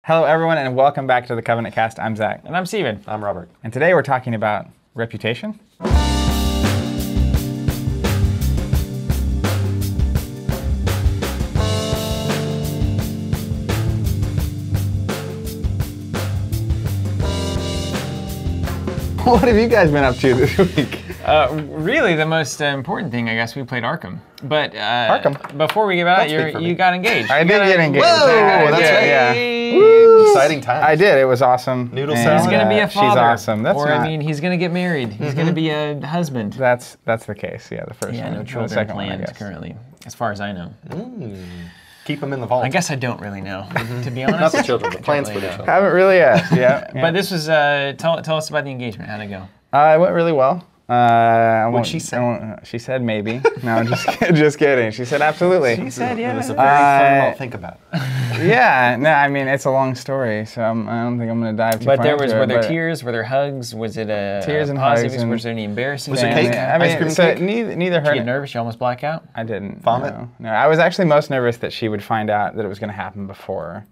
Hello, everyone, and welcome back to the Covenant Cast. I'm Zach. And I'm Steven. I'm Robert. And today we're talking about reputation. What have you guys been up to this week? Really, the most important thing, I guess, we played Arkham. But Arkham. Before we give out, you got engaged. I did get engaged. Whoa, that's right. Yeah. Woo. Exciting times. I did. It was awesome. Noodle And, salad. He's going to be a father. She's awesome. I mean, he's going to get married. He's going to be a husband. That's the case. Yeah, the first one. Yeah, no The children second one, I planned guess. currently, as far as I know. Keep them in the vault. I guess I don't really know, to be honest. Not the children, the plans for really the know. children. Haven't really asked. Yeah. But this was, tell us about the engagement. How'd it go? It went really well. What'd she say? She said maybe. No, just kidding. She said absolutely. She said, It was a yeah. very fun little think about. Yeah. No, I mean it's a long story, so I don't think I'm going to dive too far But there into was, it, were there but tears? Were there hugs? Was it a Tears and positive? hugs and- Was there any embarrassing? Was it things? cake? I mean, Ice cream so cake? neither her. Did you get nervous? You almost black out? I didn't. Vomit? No, I was actually most nervous that she would find out that it was going to happen before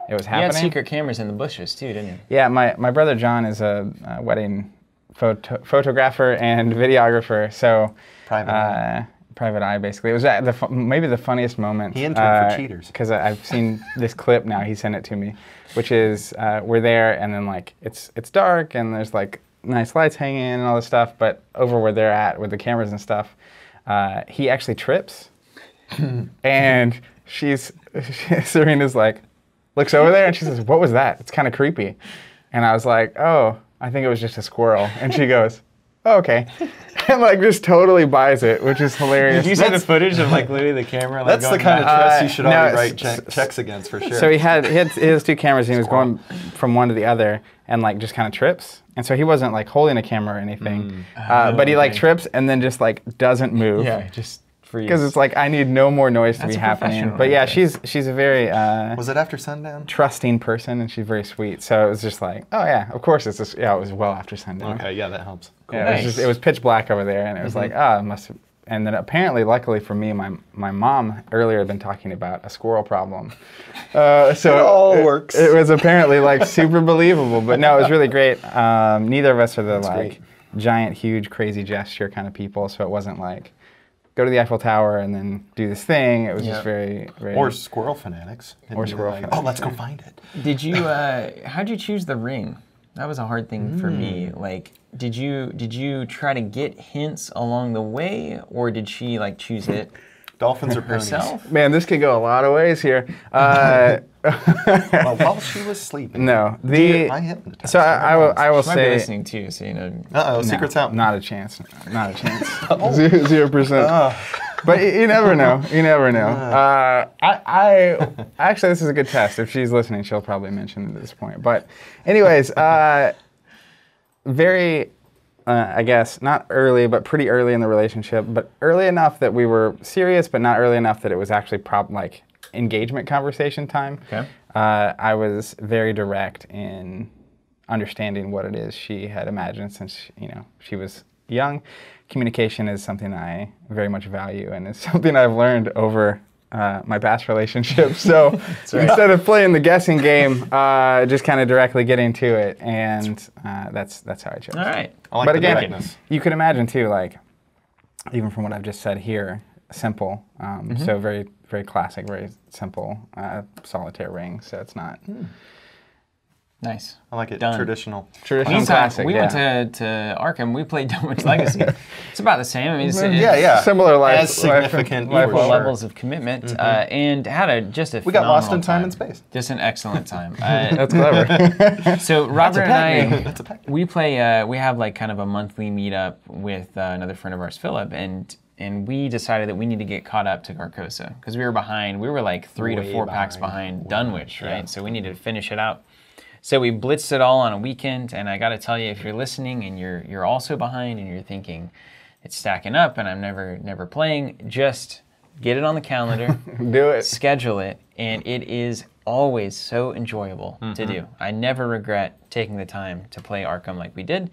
it was You had happening. secret cameras in the bushes too, didn't you? Yeah, my brother John is a wedding photographer and videographer, so Private eye. private eye basically. It was maybe the funniest moment. He interned for cheaters. Because I've seen this clip now. He sent it to me, which is we're there and then like it's dark and there's like nice lights hanging and all this stuff, but over where they're at with the cameras and stuff, he actually trips, and Serena's like looks over there and she says, "What was that? It's kind of creepy," and I was like, "Oh, I think it was just a squirrel," and she goes, "Oh, okay," and like just totally buys it, which is hilarious. Did you see the footage of like literally the camera? Like, That's the going kind of back? trust you should no, already write it's- checks against for sure. So he had his two cameras and he was going from one to the other and like just kind of trips. And so he wasn't like holding a camera or anything, but he like okay. trips and then just like doesn't move. Yeah, just freeze. Because it's like I need no more noise to That's be a happening. professional But yeah, right there. she's a very was it after sundown? trusting person and she's very sweet. So it was just like, oh yeah, of course it's just, yeah, it was well after sundown. Okay, yeah, that helps. Cool. Yeah, Nice. it was pitch black over there, and it was like, oh, it must have. And then apparently, luckily for me, my mom earlier had been talking about a squirrel problem. So It all works. It was apparently like super believable, but no, it was really great. Neither of us are the great. giant, huge, crazy gesture kind of people, so it wasn't like go to the Eiffel Tower and then do this thing. It was just very, very. Or squirrel fanatics. Or squirrel fanatics. Oh, let's go fanatics, find it. Did you? How'd you choose the ring? That was a hard thing for me. Like, did you try to get hints along the way, or did she like choose it Dolphins or ponies? herself? Man, this could go a lot of ways here. Well, while she was sleeping. No, I hypnotized so her. I will She might be say. listening too, so you know. Uh-oh, No, secret's out. Not a chance. Not a chance. 0%. But you never know. You never know. I actually, this is a good test. If she's listening, she'll probably mention it at this point. But anyways, very, I guess, not early, but pretty early in the relationship, but early enough that we were serious, but not early enough that it was actually like engagement conversation time. Okay. I was very direct in understanding what it is she had imagined since she was young. Communication is something I very much value and is something I've learned over my past relationships. So instead of playing the guessing game, just kind of directly getting to it, and that's how I chose. All right. I like But the again, directness. you could imagine too, like even from what I've just said here, simple. So very, very classic, very simple solitaire ring. So it's not. Nice. I like it. Done. Traditional. Traditional Meantime, classic. we yeah. went to Arkham. We played Dunwich Legacy. It's about the same. I mean, it's Yeah. Similar life. As significant life for equal sure. levels of commitment, and had a We got lost phenomenal in time and space. Just an excellent time. That's clever. So Robert and I, That's a pack. we play. We have like kind of a monthly meetup with another friend of ours, Philip, and we decided that we need to get caught up to Carcosa because we were behind. We were like 3 to Way 4 packs behind. behind Dunwich, right? Yeah. So we needed to finish it out. So we blitzed it all on a weekend, and I got to tell you, if you're listening and you're also behind and you're thinking it's stacking up and I'm never playing, just get it on the calendar, Do it. schedule it, and it is always so enjoyable to do. I never regret taking the time to play Arkham like we did.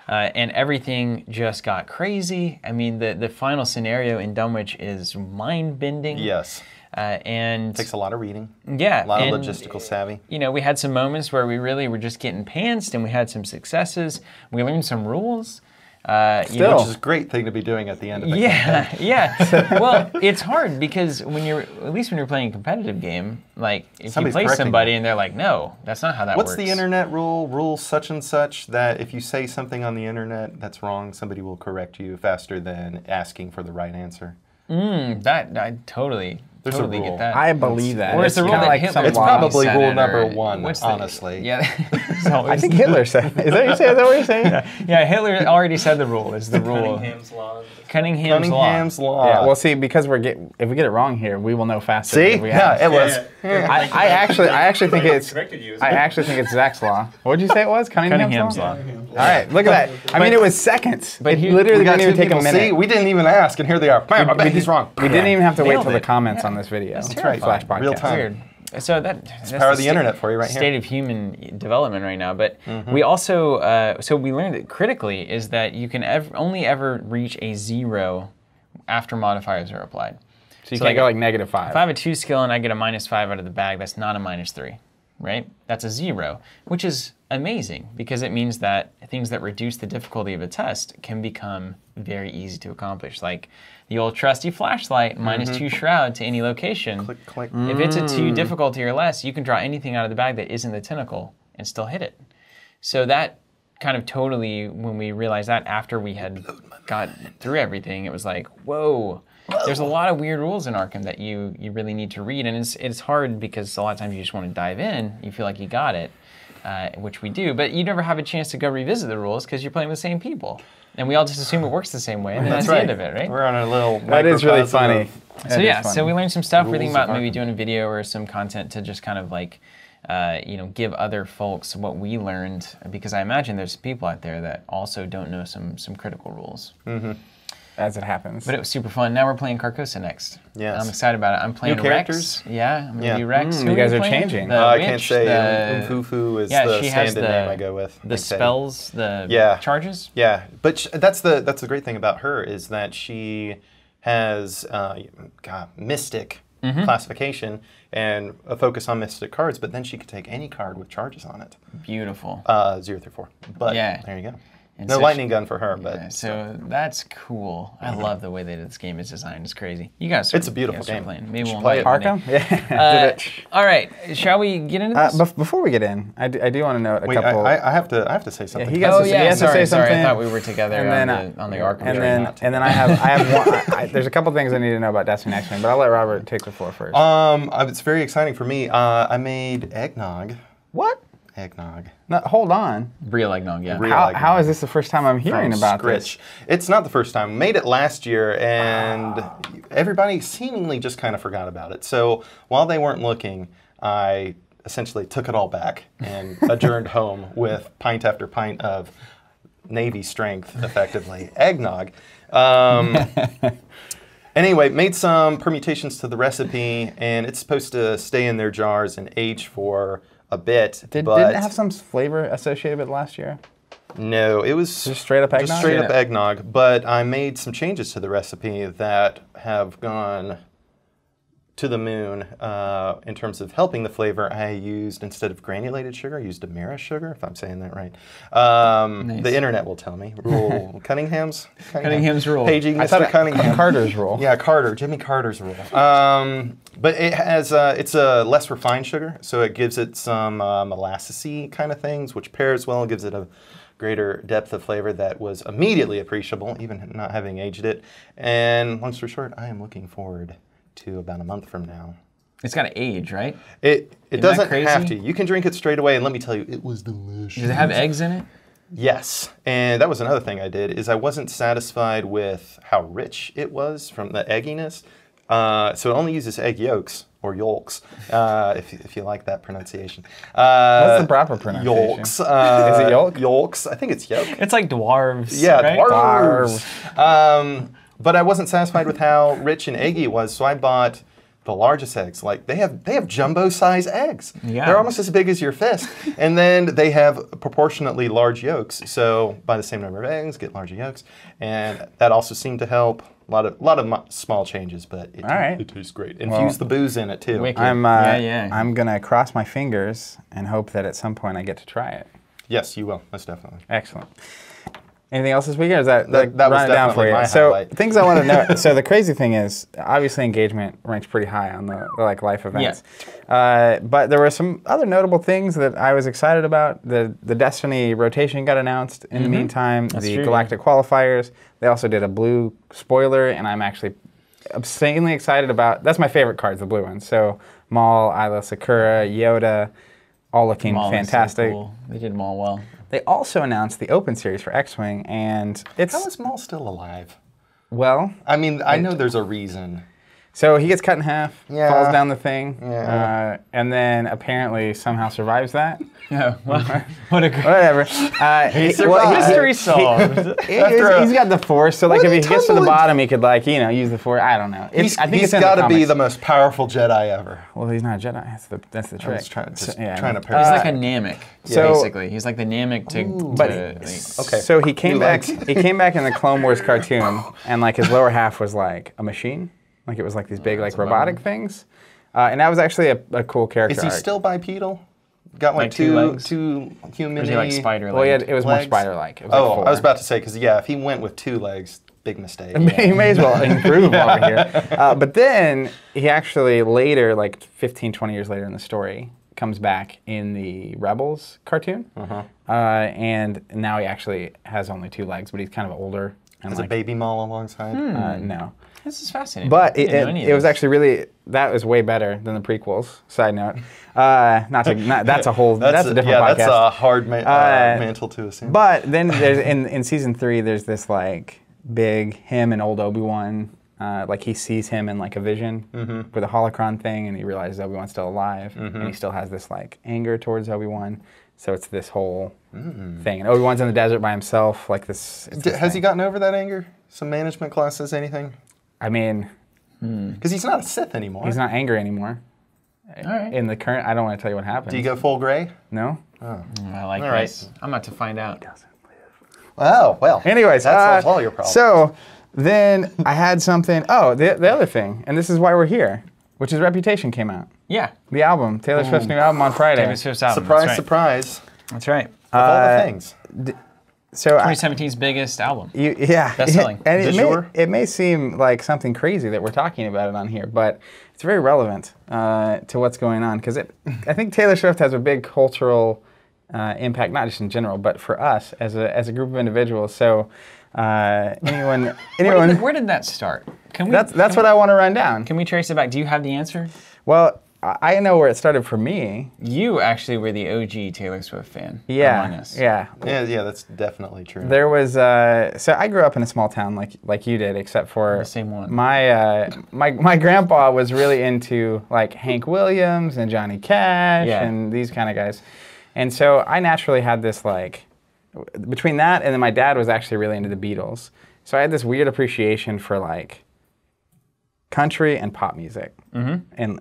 And everything just got crazy. I mean, the final scenario in Dunwich is mind-bending. Yes. And Takes a lot of reading. yeah, A lot and, of logistical savvy. You know, we had some moments where we really were just getting pantsed, and we had some successes. We learned some rules. You know, Still. Which is a great thing to be doing at the end of the yeah, yeah. Well, it's hard because when you're, at least when you're playing a competitive game, like if Somebody's you play correcting somebody you. and they're like, no, that's not how that What's works. the internet rule? Rule such and such that if you say something on the internet that's wrong, somebody will correct you faster than asking for the right answer. That I totally There's a totally rule. get that. I believe that. Or it's the rule kinda that like Hitler some It's law. probably said rule it, number or one, what's the- honestly. Yeah, it's always I think Hitler said. Is that what you say? Is that what you're saying? Yeah, Hitler already said the rule is the rule. Cunningham's law. Cunningham's law. Yeah. Well, see, because if we get it wrong here, we will know faster. See? If we Yeah, have. it was. I actually think it's. Corrected you. I actually think it's Zach's law. What did you say it was? Cunningham's law. All right, look at that. I mean, it was seconds. but It here- literally We got didn't two even take a people. minute. See, we didn't even ask, and here they are. Bam, I bet he's wrong. We didn't even have to wait Nailed till the it. comments on this video. That's right. Slash podcast. Real time. Weird. So that's power of the internet for you right here. State of human development right now. But we also, so we learned that critically is that you can only ever reach a 0 after modifiers are applied. So you can't go like -5. If I have a 2 skill and I get a -5 out of the bag, that's not a -3, right? That's a 0, which is amazing because it means that things that reduce the difficulty of a test can become very easy to accomplish. Like the old trusty flashlight, -2 shroud to any location. Click, click. If it's a 2 difficulty or less, you can draw anything out of the bag that isn't the tentacle and still hit it. So that kind of totally, when we realized that after we had got through everything, it was like, whoa. There's a lot of weird rules in Arkham that you really need to read, and it's hard because a lot of times you just want to dive in. You feel like you got it, which we do, but you never have a chance to go revisit the rules because you're playing with the same people. And we all just assume it works the same way, and then that's the end of it, right? We're on a little. That is really microcosm funny. of- That So is yeah, funny. so we learned some stuff. We're thinking Rules about of maybe Arkham. doing a video or some content to just kind of like, you know, give other folks what we learned, because I imagine there's people out there that also don't know some critical rules. as it happens. But it was super fun. Now we're playing Carcosa next. Yes. I'm excited about it. I'm playing New Rex. characters? Yeah, I'm gonna Yeah. be Rex. Who you guys you are playing? changing. The I witch, can't say. the- Umfufu is yeah, the she has stand-in name I go with. the Like Teddy. spells, the Yeah. charges. Yeah, but that's the great thing about her is that she has mystic classification and a focus on mystic cards, but then she could take any card with charges on it, Beautiful. 0 through 4. But Yeah. there you go. And No so lightning gun for her, but Yeah, so that's cool. I love the way that this game is designed. It's crazy. You guys, It's a beautiful you guys start game. Playing. You Maybe should we'll play play it. Arkham? Yeah. Did it. All right, shall we get into this? Before we get in, I do want to note a wait, couple. I have to say something. he has Oh to, yeah, he has to sorry, say sorry. I something. thought we were together And then, on the Arkham and train. then, not and then I have one. There's a couple things I need to know about Destiny next time, but I'll let Robert take the floor first. It's very exciting for me. I made eggnog. What? Eggnog. No, hold on. Real eggnog, yeah. Real How eggnog. is this the first time I'm hearing From about scratch. this? It's not the first time. Made it last year, and everybody seemingly just kind of forgot about it. So while they weren't looking, I essentially took it all back and adjourned home with pint after pint of Navy strength, effectively, eggnog. Anyway, made some permutations to the recipe, and it's supposed to stay in their jars and age for a bit. Didn't but it have some flavor associated with it last year? No, it was Just straight up eggnog? Just straight Yeah. up eggnog, but I made some changes to the recipe that have gone to the moon in terms of helping the flavor. I used, instead of granulated sugar, I used Amira sugar, if I'm saying that right. Nice. The internet will tell me. Rule Cunningham's rule. Paging I thought Mr. Cunningham. Carter's rule. Yeah, Jimmy Carter's rule. But it has, it's a less refined sugar, so it gives it some molasses-y kind of things, which pairs well, gives it a greater depth of flavor that was immediately appreciable, even not having aged it. And long story short, I am looking forward to about a month from now. It's got to age, right? It that doesn't crazy? have to. You can drink it straight away, and let me tell you, it was delicious. Does it have eggs in it? Yes, and that was another thing I did, is I wasn't satisfied with how rich it was from the egginess. So it only uses egg yolks, or yolks, if you like that pronunciation. What's the proper pronunciation? Yolks. Is it yolk? Yolks. I think it's yolk. It's like dwarves. Yeah, right? dwarves. But I wasn't satisfied with how rich and eggy it was, so I bought the largest eggs. Like they have jumbo-size eggs. Yeah. They're almost as big as your fist. And then they have proportionately large yolks. So by the same number of eggs, get larger yolks. And that also seemed to help. A lot of small changes, but it tastes great. Infuse the booze in it too. Wicked. I'm gonna cross my fingers and hope that at some point I get to try it. Yes, you will. Most definitely. Excellent. Anything else this week, or is that was run it down for definitely you? my So highlight. things I want to know. So the crazy thing is, obviously engagement ranks pretty high on the like life events. But there were some other notable things that I was excited about. The Destiny rotation got announced in the meantime. The true, Galactic qualifiers. They also did a blue spoiler, and I'm actually obscenely excited about. That's my favorite cards, the blue ones. So Maul, Isla Sakura, Yoda, all looking Maul is so fantastic. cool. They did them all well. They also announced the Open Series for X-Wing, and it's... How is Maul still alive? Well... I mean, I know there's a reason. So he gets cut in half, falls down the thing, Yeah. and then apparently somehow survives that. Yeah, well, what a great Whatever. mystery solved. He's got the Force, so like What if are he gets to the tumbling- bottom, he could like, use the Force. I don't know. I think He's it's in got the to be comics. the most powerful Jedi ever. Well, he's not a Jedi. That's the trick. was trying to He's paraphrase. like a Namek, So- basically. He's like the Namek to But Okay. So he came New back. legs. He came back in the Clone Wars cartoon, and like his lower half was like a machine, like it was like these big like robotic things, and that was actually a cool character. Is he arc. still bipedal? Got like, Like two legs? two human. Or is he like spider Well, legged? it was more legs? spider-like. It was like Oh, four. I was about to say because if he went with 2 legs, big mistake. He may as well improve over here. But then he actually later, like 15, 20 years later in the story, comes back in the Rebels cartoon, and now he actually has only 2 legs, but he's kind of older. And Has a baby Maul alongside. no. This is fascinating. But I didn't know any of it was this. actually really, that was way better than the prequels. Side note, that's a different podcast. That's a hard mantle to assume. But then there's in season 3, there's this like big him and old Obi-Wan. Like he sees him in like a vision with a holocron thing, and he realizes Obi-Wan's still alive, and he still has this like anger towards Obi-Wan. So it's this whole thing, and Obi-Wan's in the desert by himself, like this. Has he gotten over that anger? Some management classes, anything? I mean, Because he's not a Sith anymore. he's not angry anymore. All right. In the current, I don't want to tell you what happens. Do you go full gray? No. I like All right. this. I'm about to find out. Oh, well. Anyways, that solves all your problems. So then I had something. Oh, the other thing, and this is why we're here, which is Reputation came out. Yeah. The album, Taylor Swift's new album on Friday. Taylor Swift's album. surprise, That's right. surprise. That's right. Of all the things. So 2017's biggest album. yeah, Best-selling. and Du jour. it may seem like something crazy that we're talking about it on here, but it's very relevant to what's going on because I think Taylor Swift has a big cultural impact, not just in general, but for us as a group of individuals. So anyone, Where did that start? Can we, that's what I want to run down. Can we trace it back? Do you have the answer? Well, I know where it started for me. You actually were the OG Taylor Swift fan among Yeah, us. yeah. Yeah, that's definitely true. There was so I grew up in a small town like you did, except for The same one. my grandpa was really into like Hank Williams and Johnny Cash Yeah. and these kind of guys, and so I naturally had this like between that and then my dad was actually really into the Beatles, so I had this weird appreciation for like country and pop music and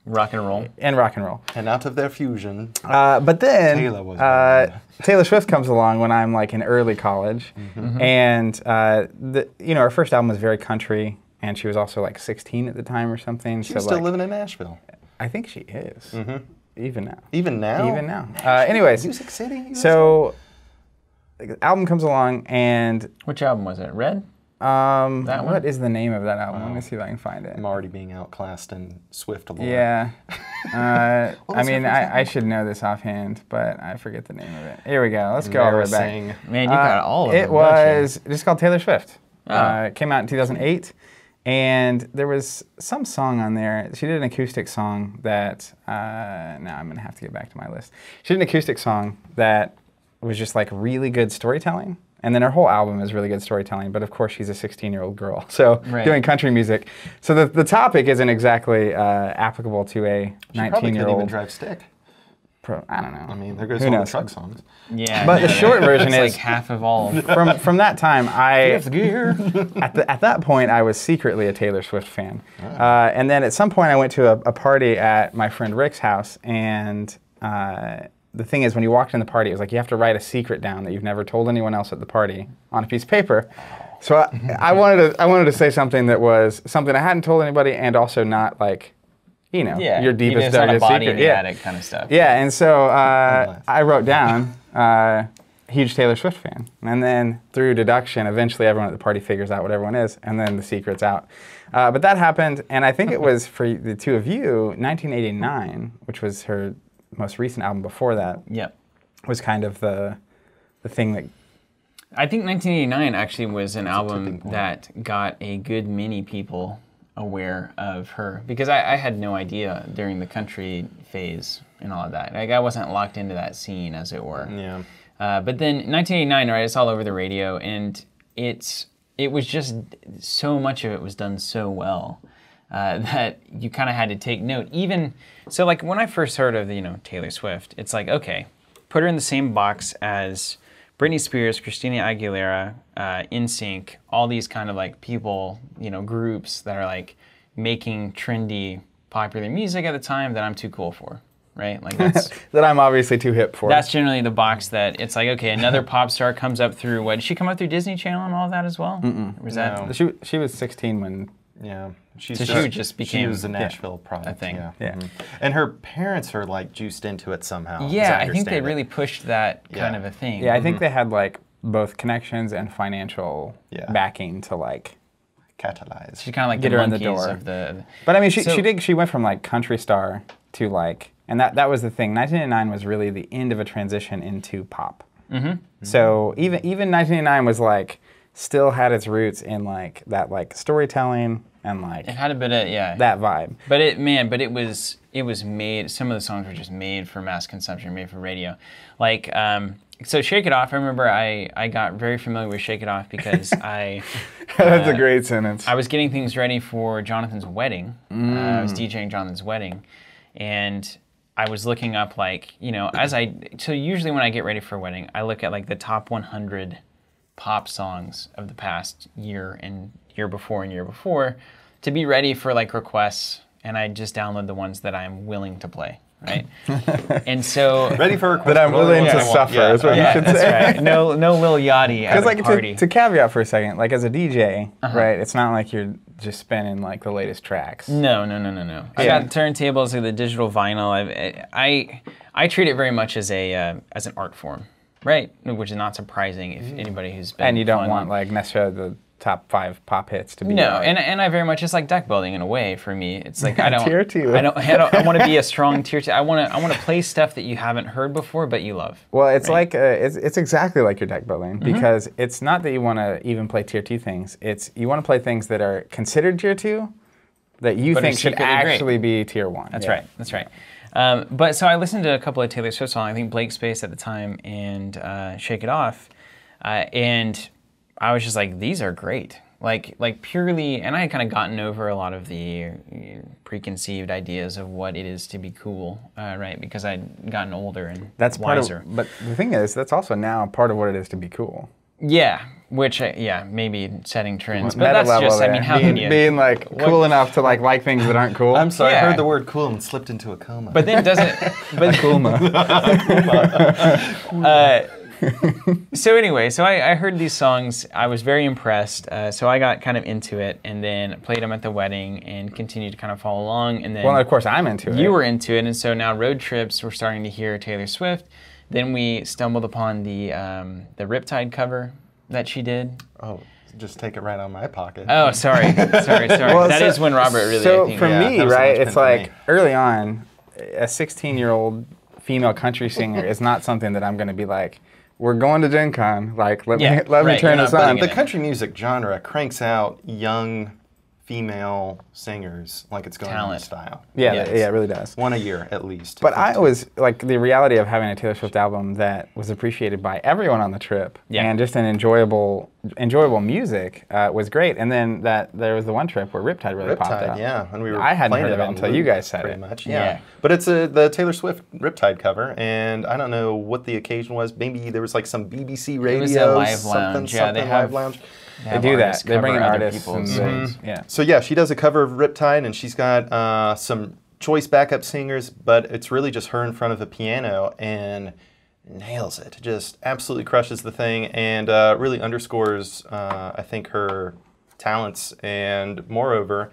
Rock and roll. rock and roll. And out of their fusion, But then Taylor was born. Taylor Swift comes along when I'm like in early college, and our first album was very country, and she was also like 16 at the time or something. she's still living in Nashville. I think she is, even now. Even now? Even now. Anyways, Music City? so the album comes along, and Which album was it? Red? That one? what is the name of that album? Let me see if I can find it. I'm already being outclassed in Swift lore. Yeah. I was mean, her first I should know this offhand, but I forget the name of it. Here we go. Let's go all the way back. Embarrassing. Man, you got all of them. It was just called Taylor Swift. Oh. It came out in 2008, and there was some song on there. She did an acoustic song that. Now I'm gonna have to get back to my list. She did an acoustic song that was just like really good storytelling. And then her whole album is really good storytelling, but of course she's a 16-year-old girl, so Right. doing country music. So the topic isn't exactly applicable to a She probably couldn't even 19-year-old. drive stick. I don't know. I mean, there goes Who all the knows? truck songs. Yeah, But the short version it's is like half of all. from that time, Gear. at that point, I was secretly a Taylor Swift fan. And then at some point, I went to a party at my friend Rick's house, and the thing is, when you walked in the party, it was like you have to write a secret down that you've never told anyone else at the party on a piece of paper. So I wanted to say something that was something I hadn't told anybody, and also not like, your deepest, it's not a darkest body secret. in the attic kind of stuff. Yeah, and so I wrote down, huge Taylor Swift fan. And then through deduction, eventually everyone at the party figures out what everyone is, and then the secret's out. But that happened, and I think it was for the two of you, 1989, which was her most recent album before that, was kind of the thing that... I think 1989 actually was an album that got a good many people aware of her, because I had no idea during the country phase and all of that. Like, I wasn't locked into that scene, as it were. Yeah. But then 1989, right? It's all over the radio, and it was just so much of it was done so well that you kind of had to take note. Even so, like when I first heard of Taylor Swift, it's like, okay, put her in the same box as Britney Spears, Christina Aguilera, NSYNC, all these kind of like people, groups that are like making trendy, popular music at the time that I'm too cool for, right? Like that's that I'm obviously too hip for. That's generally the box that it's like, okay, another pop star comes up through what? Did she come up through Disney Channel and all that as well? Mm-mm. Or was that? She was 16 when. Yeah. She just became she was a Nashville product. a thing. Yeah. And her parents are like juiced into it somehow. Yeah, I think they really pushed that kind of a thing. Yeah, I think they had like both connections and financial backing to like catalyze. She kind of like get the her in the monkeys door. Of the. But I mean, she went from like country star to like, and that was the thing. 1989 was really the end of a transition into pop. Mm-hmm. So even 1989 was like still had its roots in like that like storytelling and like it had a bit of that vibe. But it was made. Some of the songs were just made for mass consumption, made for radio. Like so, Shake It Off. I remember I got very familiar with Shake It Off because I. That's a great sentence. I was getting things ready for Jonathan's wedding. I was DJing Jonathan's wedding, and I was looking up like so usually when I get ready for a wedding, I look at like the top 100 pop songs of the past year and year before to be ready for like requests, and I just download the ones that I'm willing to play, right? And so ready for requests. That I'm willing to suffer is what you should say. That's right. No Lil Yachty at a party. To caveat for a second, like as a DJ, right? It's not like you're just spinning like the latest tracks. No. I got turntables or the digital vinyl. I treat it very much as an art form. Right, which is not surprising if anybody who's been. And you don't want like necessarily the top 5 pop hits to be. No, and I very much it's like deck building in a way for me. It's like I don't. Tier 2. I want to be a strong tier 2. I want to play stuff that you haven't heard before but you love. Well, it's like it's exactly like your deck building because it's not that you want to even play tier 2 things. It's you want to play things that are considered tier 2 that you think should actually be tier 1. That's right. That's right. But so I listened to a couple of Taylor Swift songs, I think Blake Space at the time and Shake It Off, and I was just like, these are great. Like purely, and I had kind of gotten over a lot of the preconceived ideas of what it is to be cool, right? Because I'd gotten older and wiser. But the thing is, that's also now part of what it is to be cool. Yeah, which maybe setting trends, but that's just I mean, how can you being like cool enough to like things that aren't cool? I'm sorry, I heard the word cool and slipped into a coma. But then doesn't but Kulma. So anyway, so I heard these songs. I was very impressed. So I got kind of into it, and then played them at the wedding, and continued to kind of follow along. And then, well, of course, I'm into it. You were into it, and so now road trips, we're starting to hear Taylor Swift. Then we stumbled upon the Riptide cover that she did. Oh, just take it right out of my pocket. Oh, sorry. Well, that is when Robert really. So I think, for me, right, it's like early on, a 16-year-old female country singer is not something that I'm going to be like, we're going to Gen Con, like, let me turn this on. The country music genre cranks out young female singers like it's going out of style. Yeah, it really does. One a year, at least. But I was, like, the reality of having a Taylor Swift album that was appreciated by everyone on the trip, and just an enjoyable enjoyable music was great. And then there was the one trip where Riptide really popped up. Yeah, and we were I hadn't playing heard of it on until loop you guys said pretty it. much. Yeah. But it's the Taylor Swift Riptide cover, and I don't know what the occasion was. Maybe there was like some BBC radio, It was a live lounge. Yeah, they have live lounge. They do that. artists They bring in cover other artists and people's things. Yeah. So yeah, she does a cover of Riptide, and she's got some choice backup singers, but it's really just her in front of a piano and nails it. Just absolutely crushes the thing, and really underscores, I think, her talents. And moreover,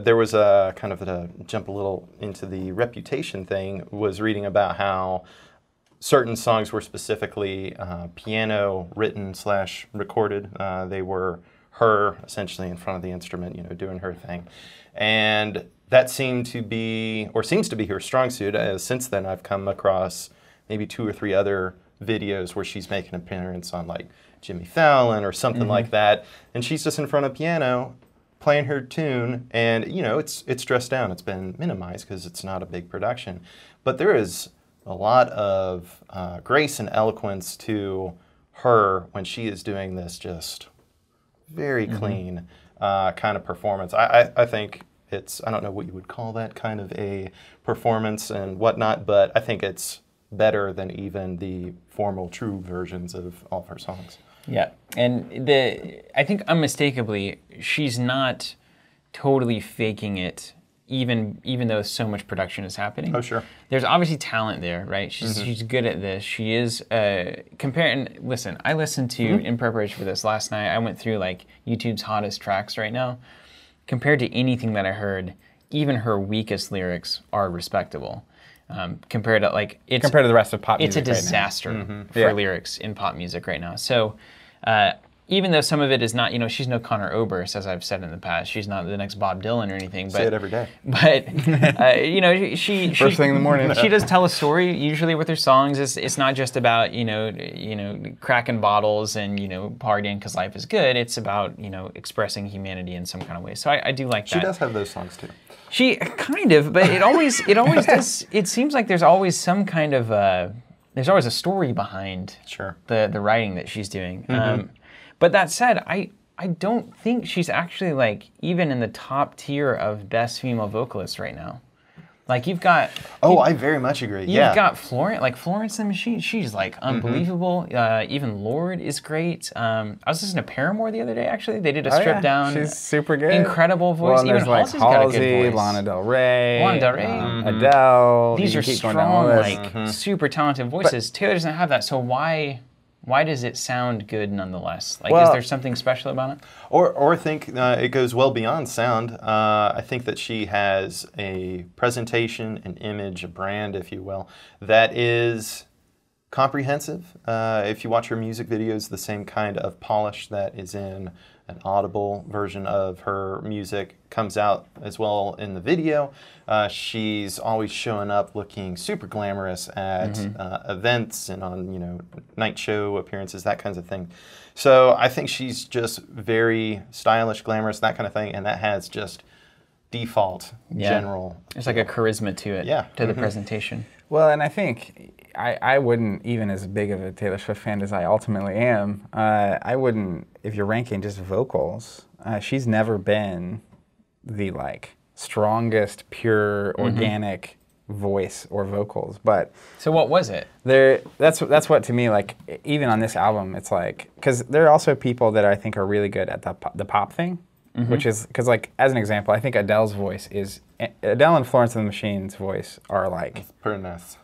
there was a kind of to jump a little into the Reputation thing, was reading about how certain songs were specifically piano written / recorded. They were her essentially in front of the instrument, you know, doing her thing. And that seemed to be, or seems to be, her strong suit. Since then, I've come across maybe 2 or 3 other videos where she's making an appearance on like Jimmy Fallon or something like that. And she's just in front of a piano playing her tune, and you know, it's dressed down. It's been minimized because it's not a big production. But there is a lot of grace and eloquence to her when she is doing this just very clean kind of performance. I think it's, I don't know what you would call that kind of a performance and whatnot, but I think it's better than even the formal true versions of all of her songs. Yeah, and I think unmistakably, she's not totally faking it, even though so much production is happening. Oh, sure. There's obviously talent there, right? She's good at this. She is comparing. Listen, I listened to in preparation for this last night. I went through like YouTube's hottest tracks right now. Compared to anything that I heard, even her weakest lyrics are respectable. Compared to like Compared to the rest of pop it's music a disaster right now. for lyrics in pop music right now. So even though some of it is not, you know, she's no Conor Oberst, as I've said in the past. She's not the next Bob Dylan or anything. But, Say it every day. But you know, she First thing in the morning. She does tell a story usually with her songs. It's not just about you know cracking bottles and you know partying because life is good. It's about you know expressing humanity in some kind of way. So I do like that. She does have those songs too. She kind of, but it always does. It seems like there's always some kind of there's always a story behind the writing that she's doing. But that said, I don't think she's actually like even in the top tier of best female vocalists right now. Like you've got I very much agree. You've got Florence and the Machine. She's like unbelievable. Even Lorde is great. I was listening to Paramore the other day. Actually, they did a stripped down. She's super good. Incredible voice. Well, Even there's like Halsey's got a Halsey, good voice. Lana Del Rey, Adele. Adele. These You are can keep going down strong, the list. like super talented voices. Taylor doesn't have that, so why does it sound good nonetheless? Like, is there something special about it? Or I think it goes well beyond sound. I think that she has a presentation, an image, a brand, if you will, that is comprehensive. If you watch her music videos, the same kind of polish that is in an audible version of her music comes out as well in the video. She's always showing up looking super glamorous at events and on night show appearances, that kinds of thing. So I think she's just very stylish, glamorous, that kind of thing, and that has just default general. There's like a charisma to it, to the presentation. Well, and I think I wouldn't, even as big of a Taylor Swift fan as I ultimately am, I wouldn't, if you're ranking just vocals, she's never been the like strongest, pure, organic voice or vocals. But so what was it? That's what to me, like, even on this album, it's like, because there are also people that I think are really good at the pop thing, which is, because like, as an example, I think Adele's voice is, Adele and Florence and the Machine's voice are like, pretty nice.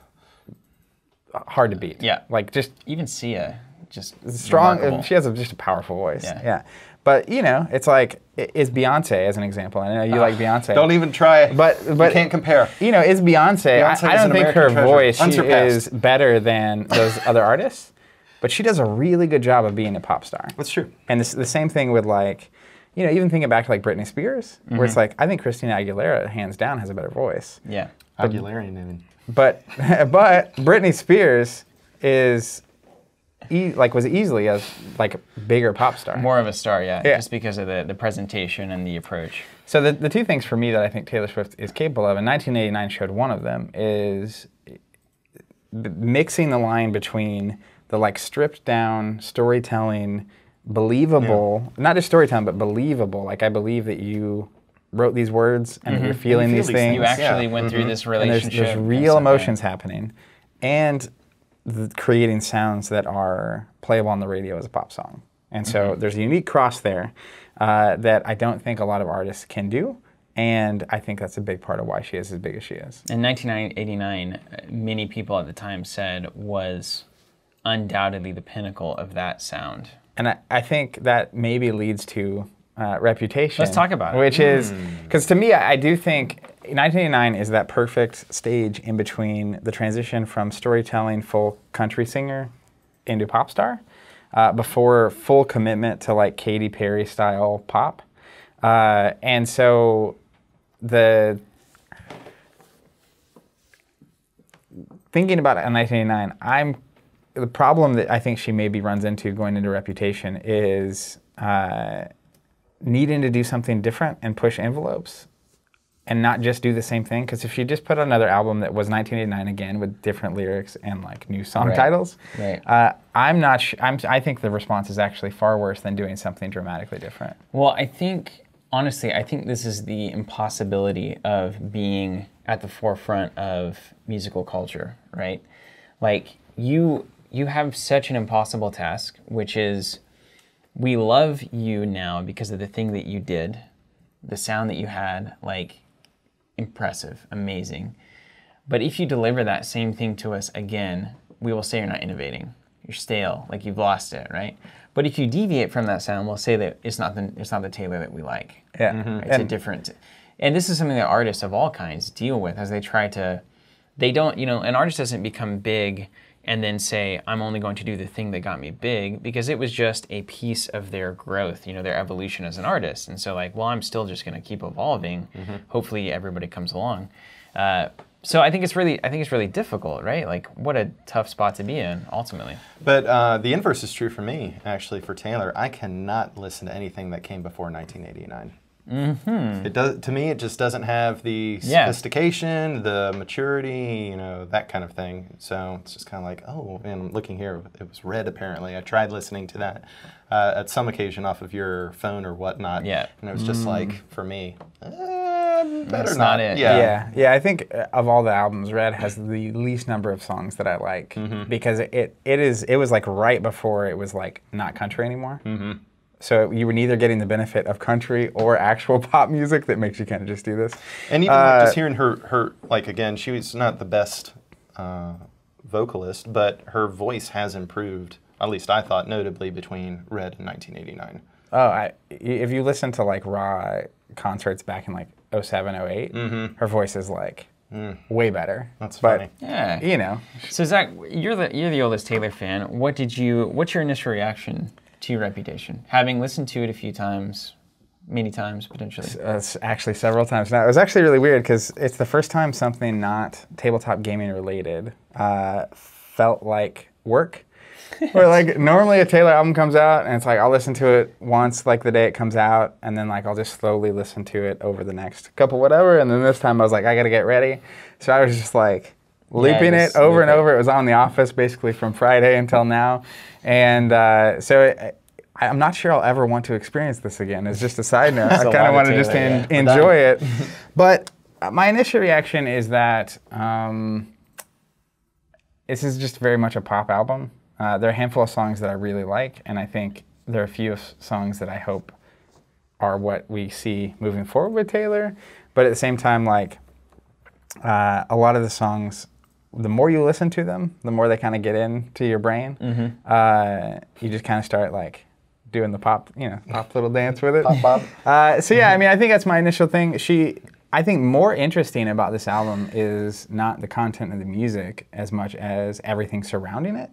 Hard to beat. Yeah. Like just even Sia, just strong. remarkable. She has just a powerful voice. Yeah. But it's like, is Beyonce as an example? I know you like Beyonce. Don't even try it. But you can't compare. Is Beyonce? I don't think her voice is better than those other artists, but she does a really good job of being a pop star. That's true. And the same thing with like, even thinking back to like Britney Spears, where it's like, I think Christina Aguilera hands down has a better voice. Yeah. Aguilera even. But Britney Spears is was easily a like bigger pop star. More of a star, yeah. Just because of the presentation and the approach. So the two things for me that I think Taylor Swift is capable of, and 1989 showed one of them, is mixing the line between the like stripped down storytelling, believable, not just storytelling, but believable. Like, I believe that you wrote these words and that you're feeling these things. You actually went through this And relationship. there's real emotions happening. And creating sounds that are playable on the radio as a pop song. And so there's a unique cross there that I don't think a lot of artists can do. And I think that's a big part of why she is as big as she is. In 1989, many people at the time said was undoubtedly the pinnacle of that sound. And I think that maybe leads to Reputation. Let's talk about it. Which is, because to me, I do think 1989 is that perfect stage in between the transition from storytelling folk country singer into pop star, before full commitment to like Katy Perry style pop. And so thinking about it in 1989, the problem that I think she maybe runs into going into Reputation is needing to do something different and push envelopes and not just do the same thing. Because if she just put out another album that was 1989 again with different lyrics and like new song titles, I'm not. I think the response is actually far worse than doing something dramatically different. Well, honestly, I think this is the impossibility of being at the forefront of musical culture, right? Like you have such an impossible task, which is we love you now because of the thing that you did, the sound that you had, like impressive, amazing. But if you deliver that same thing to us again, we will say you're not innovating. You're stale, like you've lost it, right? But if you deviate from that sound, we'll say that it's not the Taylor that we like. Yeah, right? It's a different. And this is something that artists of all kinds deal with as they try to. They don't, an artist doesn't become big and then say, I'm only going to do the thing that got me big, because it was just a piece of their growth, their evolution as an artist. And so like, well, I'm still just going to keep evolving. Hopefully everybody comes along. So I think it's really difficult, right? Like, what a tough spot to be in, ultimately. But the inverse is true for me, actually, for Taylor. I cannot listen to anything that came before 1989. It does, to me, it just doesn't have the sophistication, the maturity, that kind of thing. So it's just kind of like, oh, and I'm looking here, it was Red, apparently. I tried listening to that at some occasion off of your phone or whatnot. Yeah. And it was just like, for me, better That's not it. Yeah. I think of all the albums, Red has the least number of songs that I like, because it was like right before it was like not country anymore. So you were neither getting the benefit of country or actual pop music that makes you kind of just do this. And even like just hearing her, like, again, she was not the best vocalist, but her voice has improved, at least I thought, notably between Red and 1989. Oh, if you listen to like raw concerts back in like 07, 08, her voice is like way better. That's funny. Yeah. So Zach, you're the oldest Taylor fan. What's your initial reaction to Reputation, having listened to it a few times, many times potentially? Actually, several times now. It was actually really weird because it's the first time something not tabletop gaming related felt like work. Where like normally a Taylor album comes out and it's like I'll listen to it once like the day it comes out, and then like I'll just slowly listen to it over the next couple whatever, and then this time I was like, I gotta get ready. So I was just like looping it over and over. It was on The Office basically from Friday until now. And I'm not sure I'll ever want to experience this again. It's just a side note. I kind of want to just enjoy it. But my initial reaction is that this is just very much a pop album. There are a handful of songs that I really like, and I think there are a few songs that I hope are what we see moving forward with Taylor. But at the same time, like a lot of the songs, the more you listen to them, the more they kind of get into your brain. You just kind of start like doing the pop little dance with it. So yeah, I mean, I think that's my initial thing. I think more interesting about this album is not the content of the music as much as everything surrounding it,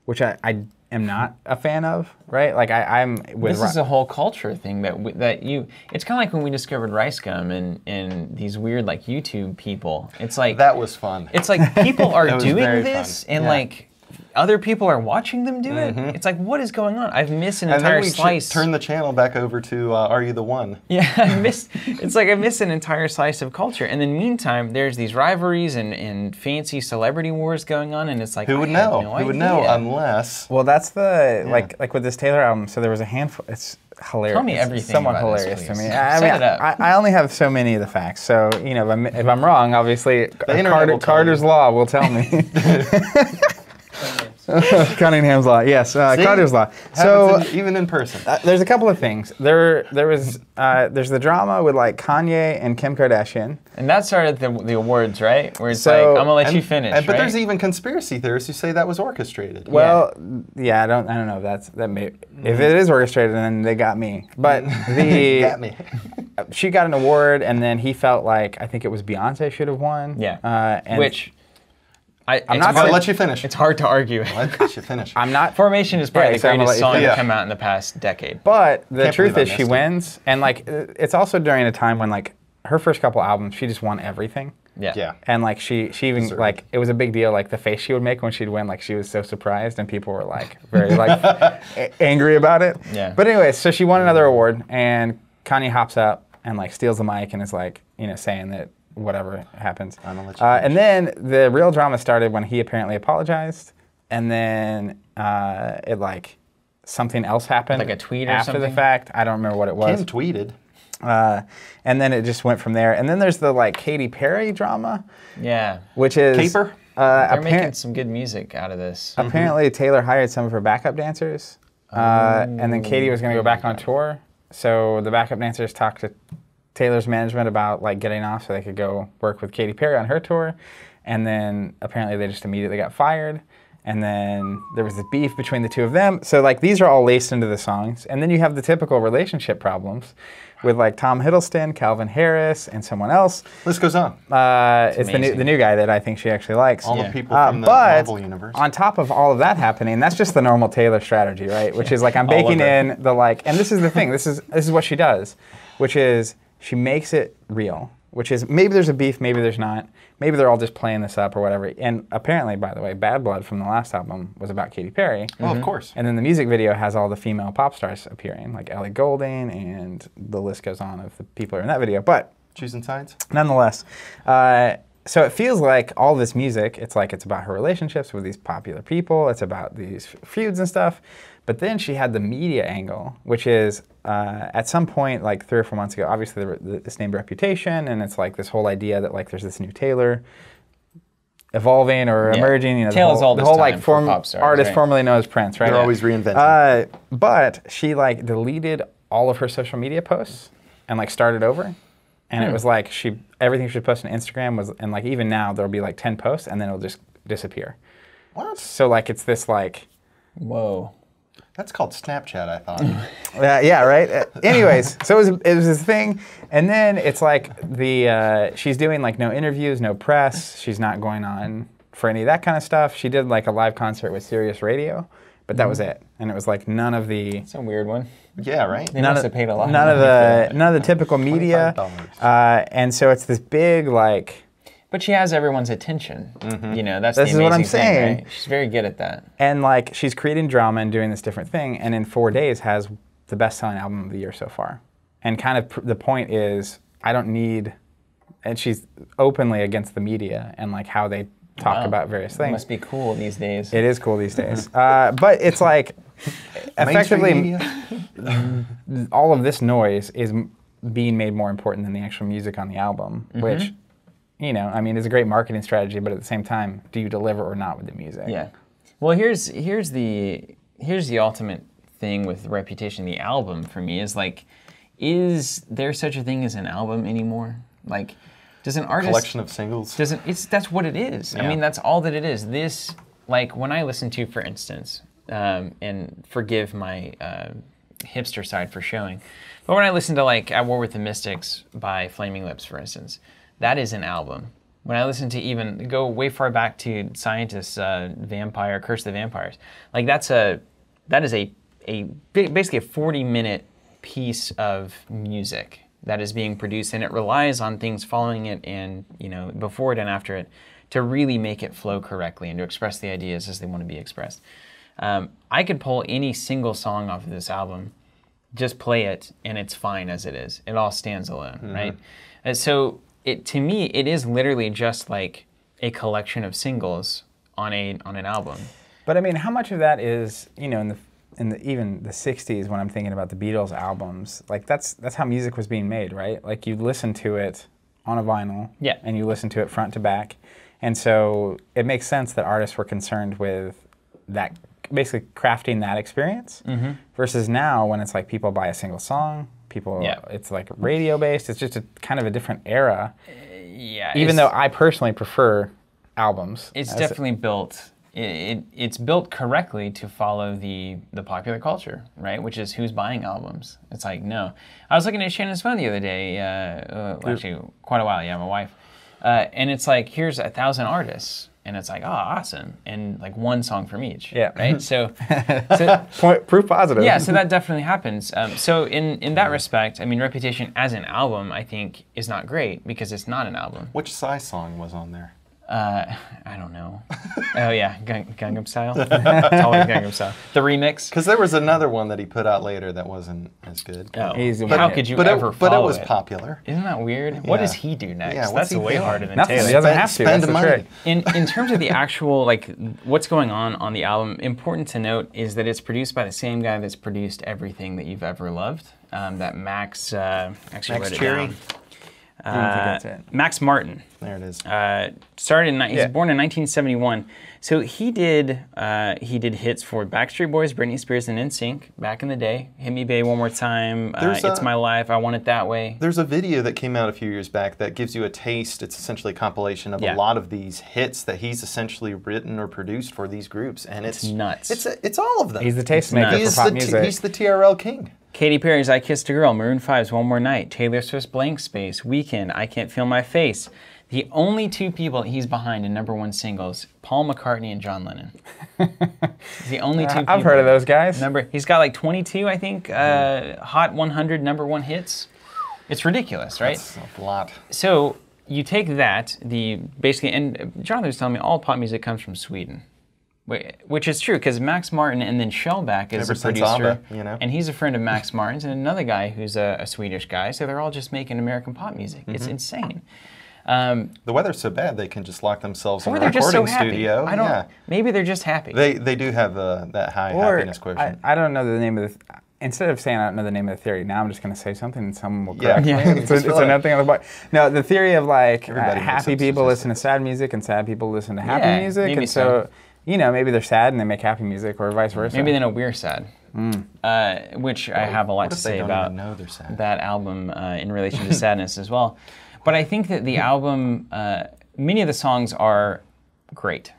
which I am not a fan of, right? Like I'm with. This is a whole culture thing it's kind of like when we discovered Rice Gum and these weird like YouTube people. It's like that was fun. It's like people are doing this and like other people are watching them do it. It's like, what is going on? I've missed an And then entire we slice. turn the channel back over to Are You the One? Yeah, it's like I missed an entire slice of culture. And then meantime, there's these rivalries and fancy celebrity wars going on, and it's like, Who would I have know? no Who would idea. know unless... Well, that's the like with this Taylor album. So there was a handful. It's hilarious. Tell me It's everything somewhat about this, hilarious to please. me. Set it up. I only have so many of the facts. So you know, if I'm wrong, obviously internet will tell Carter's you. Law will tell me. Cunningham's Law, yes, Carter's Law. So even in person. there's a couple of things. There's the drama with like Kanye and Kim Kardashian. And that started the awards, right? Where it's So- like, I'm gonna let you finish, But right? there's even conspiracy theorists who say that was orchestrated. Well, yeah, I don't know if that may if it is orchestrated, then they got me. But Got me. she got an award, and then he felt like I think it was Beyonce should have won. Yeah. and Which I'm not I'll saying- let you finish. It's hard to argue. Let you finish. I'm not. Formation is probably Yeah, the so I'm gonna greatest let you song to finish. come out in the past decade. But the Can't truth believe is, I she missed it. wins, and like it's also during a time when like her first couple albums, she just won everything. Yeah. Yeah. And like she even Deserved. like it was a big deal, like the face she would make when she'd win, like she was so surprised, and people were like very like angry about it. Yeah. But anyways, so she won another award, and Kanye hops up and like steals the mic and is like, you know, saying that whatever happens. I'm gonna let you And then the real drama started when he apparently apologized, and then it like something else happened, Like a tweet or after the something? fact. I don't remember what it was. Kim tweeted. And then it just went from there. And then there's the like Katy Perry drama, Yeah. which is Caper? They're making some good music out of this. apparently Taylor hired some of her backup dancers, and then Katy was going to go back on tour. So the backup dancers talked to Taylor's management about like getting off so they could go work with Katy Perry on her tour, and then apparently they just immediately got fired. And then there was this beef between the two of them. So like these are all laced into the songs. And then you have the typical relationship problems with like Tom Hiddleston, Calvin Harris, and someone else. List goes on. It's amazing. the new guy that I think she actually likes. All Yeah. the people from the But Marvel universe. on top of all of that happening, that's just the normal Taylor strategy, right? Which is like I'm All of baking it. in the like, and this is the thing. This is what she does, which is she makes it real. Which is maybe there's a beef, maybe there's not. Maybe they're all just playing this up or whatever. And apparently, by the way, Bad Blood from the last album was about Katy Perry. Oh, of course. And then the music video has all the female pop stars appearing, like Ellie Goulding, and the list goes on of the people who are in that video. But Choosing sides. nonetheless, so it feels like all this music, it's like it's about her relationships with these popular people, it's about these feuds and stuff. But then she had the media angle, which is at some point, like 3 or 4 months ago, obviously it's named Reputation, and it's like this whole idea that like there's this new Taylor evolving or Yeah. emerging. You know, Taylor's all the this whole time like for pop stars, artist right? formerly known as Prince, right? They're always reinventing. But she like deleted all of her social media posts and like started over. And it was like everything she posted on Instagram was, and like even now there'll be like 10 posts and then it'll just disappear. What? So like it's this like, Whoa. That's called Snapchat, I thought. yeah, right. Anyways, so it was this thing, and then it's like she's doing like no interviews, no press. She's not going on for any of that kind of stuff. She did like a live concert with Sirius Radio, but that was it. And it was like none of the It's a weird one. Yeah, right? They must have paid a lot. none of the typical media. $25. And so it's this big like. But she has everyone's attention. You know, that's This the is what amazing I'm thing, saying. right? She's very good at that. And like she's creating drama and doing this different thing, and in 4 days has the best-selling album of the year so far. And kind of the point is, I don't need. And she's openly against the media and like how they talk Wow. about various It things. must be cool these days. It is cool these days, but it's like effectively Mainstream media? all of this noise is being made more important than the actual music on the album, which. You know, I mean, it's a great marketing strategy, but at the same time, do you deliver or not with the music? Yeah. Well, here's the ultimate thing with Reputation, the album for me is like, is there such a thing as an album anymore? Like, does an artist Collection of singles. that's what it is. I Yeah. mean, that's all that it is. This, like, when I listen to, for instance, and forgive my hipster side for showing, but when I listen to like At War with the Mystics by Flaming Lips, for instance, that is an album. When I listen to even go way far back to Scientist's Vampire, Curse of the Vampires, like that is basically a 40-minute piece of music that is being produced, and it relies on things following it and, you know, before it and after it to really make it flow correctly and to express the ideas as they want to be expressed. I could pull any single song off of this album, just play it, and it's fine as it is. It all stands alone, right? And so to me, it is literally just like a collection of singles on an album. But I mean, how much of that is, you know, in the even the 60s when I'm thinking about the Beatles albums, like that's how music was being made, right? Like you listen to it on a vinyl, Yeah. and you listen to it front to back. And so it makes sense that artists were concerned with that, basically crafting that experience, versus now when it's like people buy a single song, it's like radio based, it's just a kind of a different era. Yeah. Even though I personally prefer albums. It's definitely built. It's built correctly to follow the popular culture, right? Which is who's buying albums. It's like, no. I was looking at Shannon's phone the other day, actually quite a while, my wife. And it's like, here's 1,000 artists. And it's like, oh, awesome. And like one song from each, right? So proof positive. Yeah, so that definitely happens. So in that respect, I mean, Reputation as an album, I think, is not great because it's not an album. Which Psy song was on there? I don't know. Oh yeah, Gangnam Style. It's always Gangnam Style. The remix. Because there was another one that he put out later that wasn't as good. Oh, Easy how one. could you But ever follow but it was it? popular. Isn't that weird? What does he do next? Yeah, what's That's he way doing? harder than Nothing. He Taylor. doesn't have to. Spend That's the money. trick. In terms of the actual, like, what's going on the album, important to note is that it's produced by the same guy that's produced everything that you've ever loved. That Max, actually Max wrote it Cherry? down. I don't think that's it. Max Martin. There it is. He's born in 1971. So he did hits for Backstreet Boys, Britney Spears, and NSYNC back in the day. Hit Me Babe One More Time, It's My Life, I Want It That Way. There's a video that came out a few years back that gives you a taste. It's essentially a compilation of a lot of these hits that he's essentially written or produced for these groups, and it's nuts. It's all of them. He's the tastemaker for pop music. He's the TRL king. Katy Perry's I Kissed a Girl, Maroon 5's One More Night, Taylor Swift's Blank Space, Weekend, I Can't Feel My Face. The only two people he's behind in #1 singles, Paul McCartney and John Lennon. The only two people. I've heard of those guys. He's got like 22, I think, Hot 100 #1 hits. It's ridiculous, right? That's a lot. So you take that, and Jonathan was telling me all pop music comes from Sweden. Which is true, because Max Martin and then Shellback is a producer, ABBA, you know? and he's a friend of Max Martin's, and another guy who's a Swedish guy, so they're all just making American pop music. It's insane. The weather's so bad they can just lock themselves in Or a they're just so recording happy. studio. I don't. Maybe they're just happy. They do have that high happiness quotient. I don't know the name of the. Instead of saying I don't know the name of the theory, now I'm just going to say something and someone will correct me. It's another thing on the board. No, the theory of like happy people listen to sad music and sad people listen to happy music, and so you know, maybe they're sad and they make happy music, or vice versa. Maybe they know we're sad, which I have a lot to say about that album in relation to sadness as well. But I think that the album, many of the songs are great.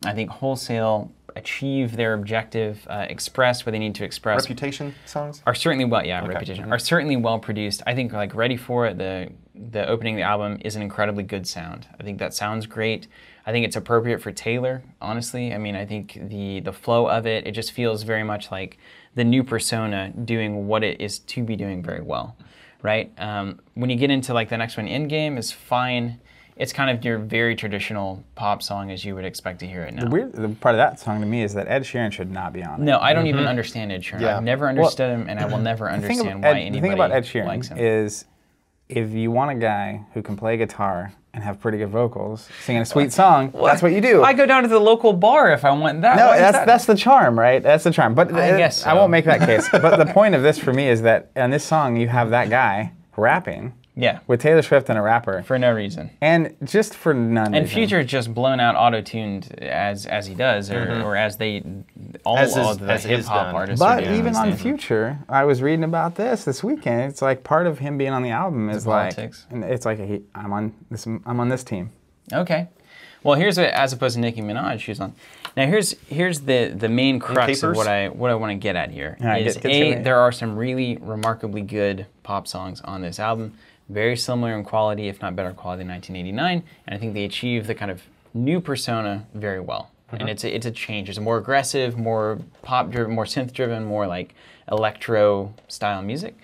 I think Wholesale achieve their objective, express what they need to express. Reputation songs? Are certainly Reputation. Are certainly well produced. I think like Ready For It, the opening of the album is an incredibly good sound. I think that sounds great. I think it's appropriate for Taylor, honestly. I mean, I think the flow of it just feels very much like the new persona doing what it is to be doing very well, right? When you get into like the next one, Endgame is fine. It's kind of your very traditional pop song as you would expect to hear it now. The part of that song to me is that Ed Sheeran should not be on it. No, I don't even understand Ed Sheeran. I've never understood him, and I will never understand why anybody likes him. The thing about Ed Sheeran is if you want a guy who can play guitar and have pretty good vocals, singing a sweet song, that's what you do. I go down to the local bar if I want that. No, that's the charm, right? That's the charm. But I guess so. I won't make that case. But the point of this for me is that on this song you have that guy rapping. Yeah. With Taylor Swift and a rapper. For no reason. And just for none reason. And Future is just blown out, auto-tuned as he does, or as they all of the hip hop artists. But even on Future, I was reading about this weekend. It's like part of him being on the album is like politics. And it's like I'm on this team. Okay. Well, here's as opposed to Nicki Minaj, she's on. Now here's the main crux of what I want to get at here. There are some really remarkably good pop songs on this album. Very similar in quality, if not better quality than 1989, and I think they achieve the kind of new persona very well. And it's a change. It's a more aggressive, more pop-driven, more synth-driven, more like electro-style music.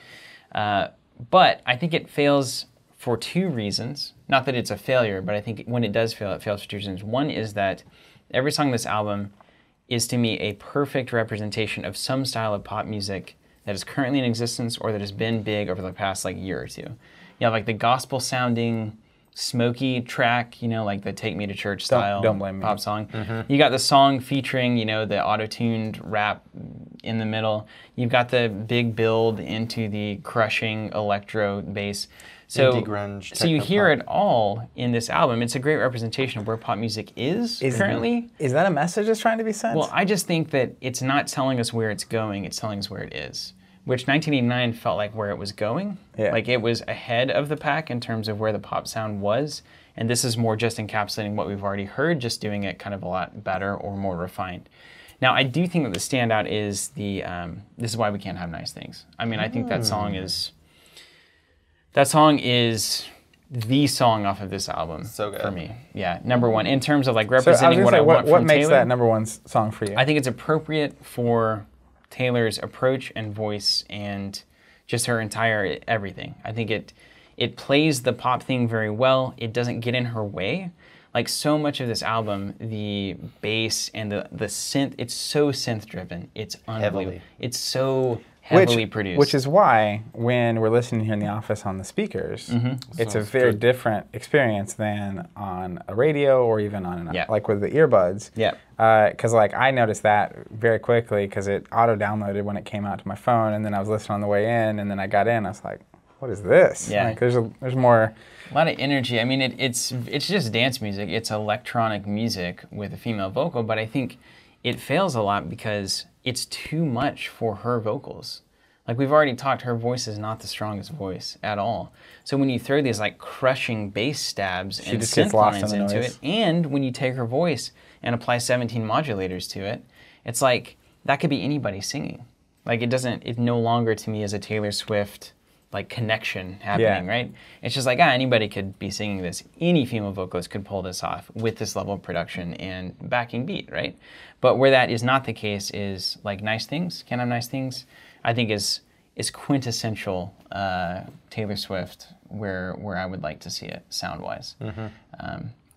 But I think it fails for two reasons. not that it's a failure, but I think when it does fail, it fails for two reasons. One is that every song on this album is to me a perfect representation of some style of pop music that is currently in existence or that has been big over the past like year or two. You have like the gospel sounding smoky track, you know, like the Take Me to Church style don't blame me. pop song. You got the song featuring, you know, the auto-tuned rap in the middle. You've got the big build into the crushing electro bass. So, Indie grunge, so you hear techno-pop. it all in this album. It's a great representation of where pop music is currently. Is that a message that's trying to be sent? Well, I just think that it's not telling us where it's going, it's telling us where it is. Which 1989 felt like where it was going. Yeah. Like it was ahead of the pack in terms of where the pop sound was. And this is more just encapsulating what we've already heard, just doing it kind of a lot better or more refined. Now, I do think that the standout is the, This Is Why We Can't Have Nice Things. I mean, I think that song is the song off of this album So good. for me. Yeah, number one. In terms of like so I was representing gonna what say, I want what from makes Taylor. that number one song for you? I think it's appropriate for Taylor's approach and voice and just her entire everything. I think it plays the pop thing very well. It doesn't get in her way. Like so much of this album, the bass and the synth, it's so synth driven. It's unbelievable. Heavily. It's so heavily produced. Which is why when we're listening here in the office on the speakers, it's a very different experience than on a radio or even on like with the earbuds. Yeah. Because like I noticed that very quickly because it auto-downloaded when it came out to my phone, and then I was listening on the way in, and then I got in, I was like, what is this? Yeah. Like, there's more. A lot of energy. I mean, it's just dance music. It's electronic music with a female vocal, but I think it fails a lot because it's too much for her vocals. Like we've already talked, her voice is not the strongest voice at all. So when you throw these like crushing bass stabs and just gets synth lost in lines the into noise. it, and when you take her voice and apply 17 modulators to it, it's like that could be anybody singing. Like it no longer to me is a Taylor Swift like connection happening, right? It's just like, anybody could be singing this. Any female vocalist could pull this off with this level of production and backing beat, right? But where that is not the case is like Nice Things, Can't Have Nice Things, I think is quintessential Taylor Swift where I would like to see it sound-wise.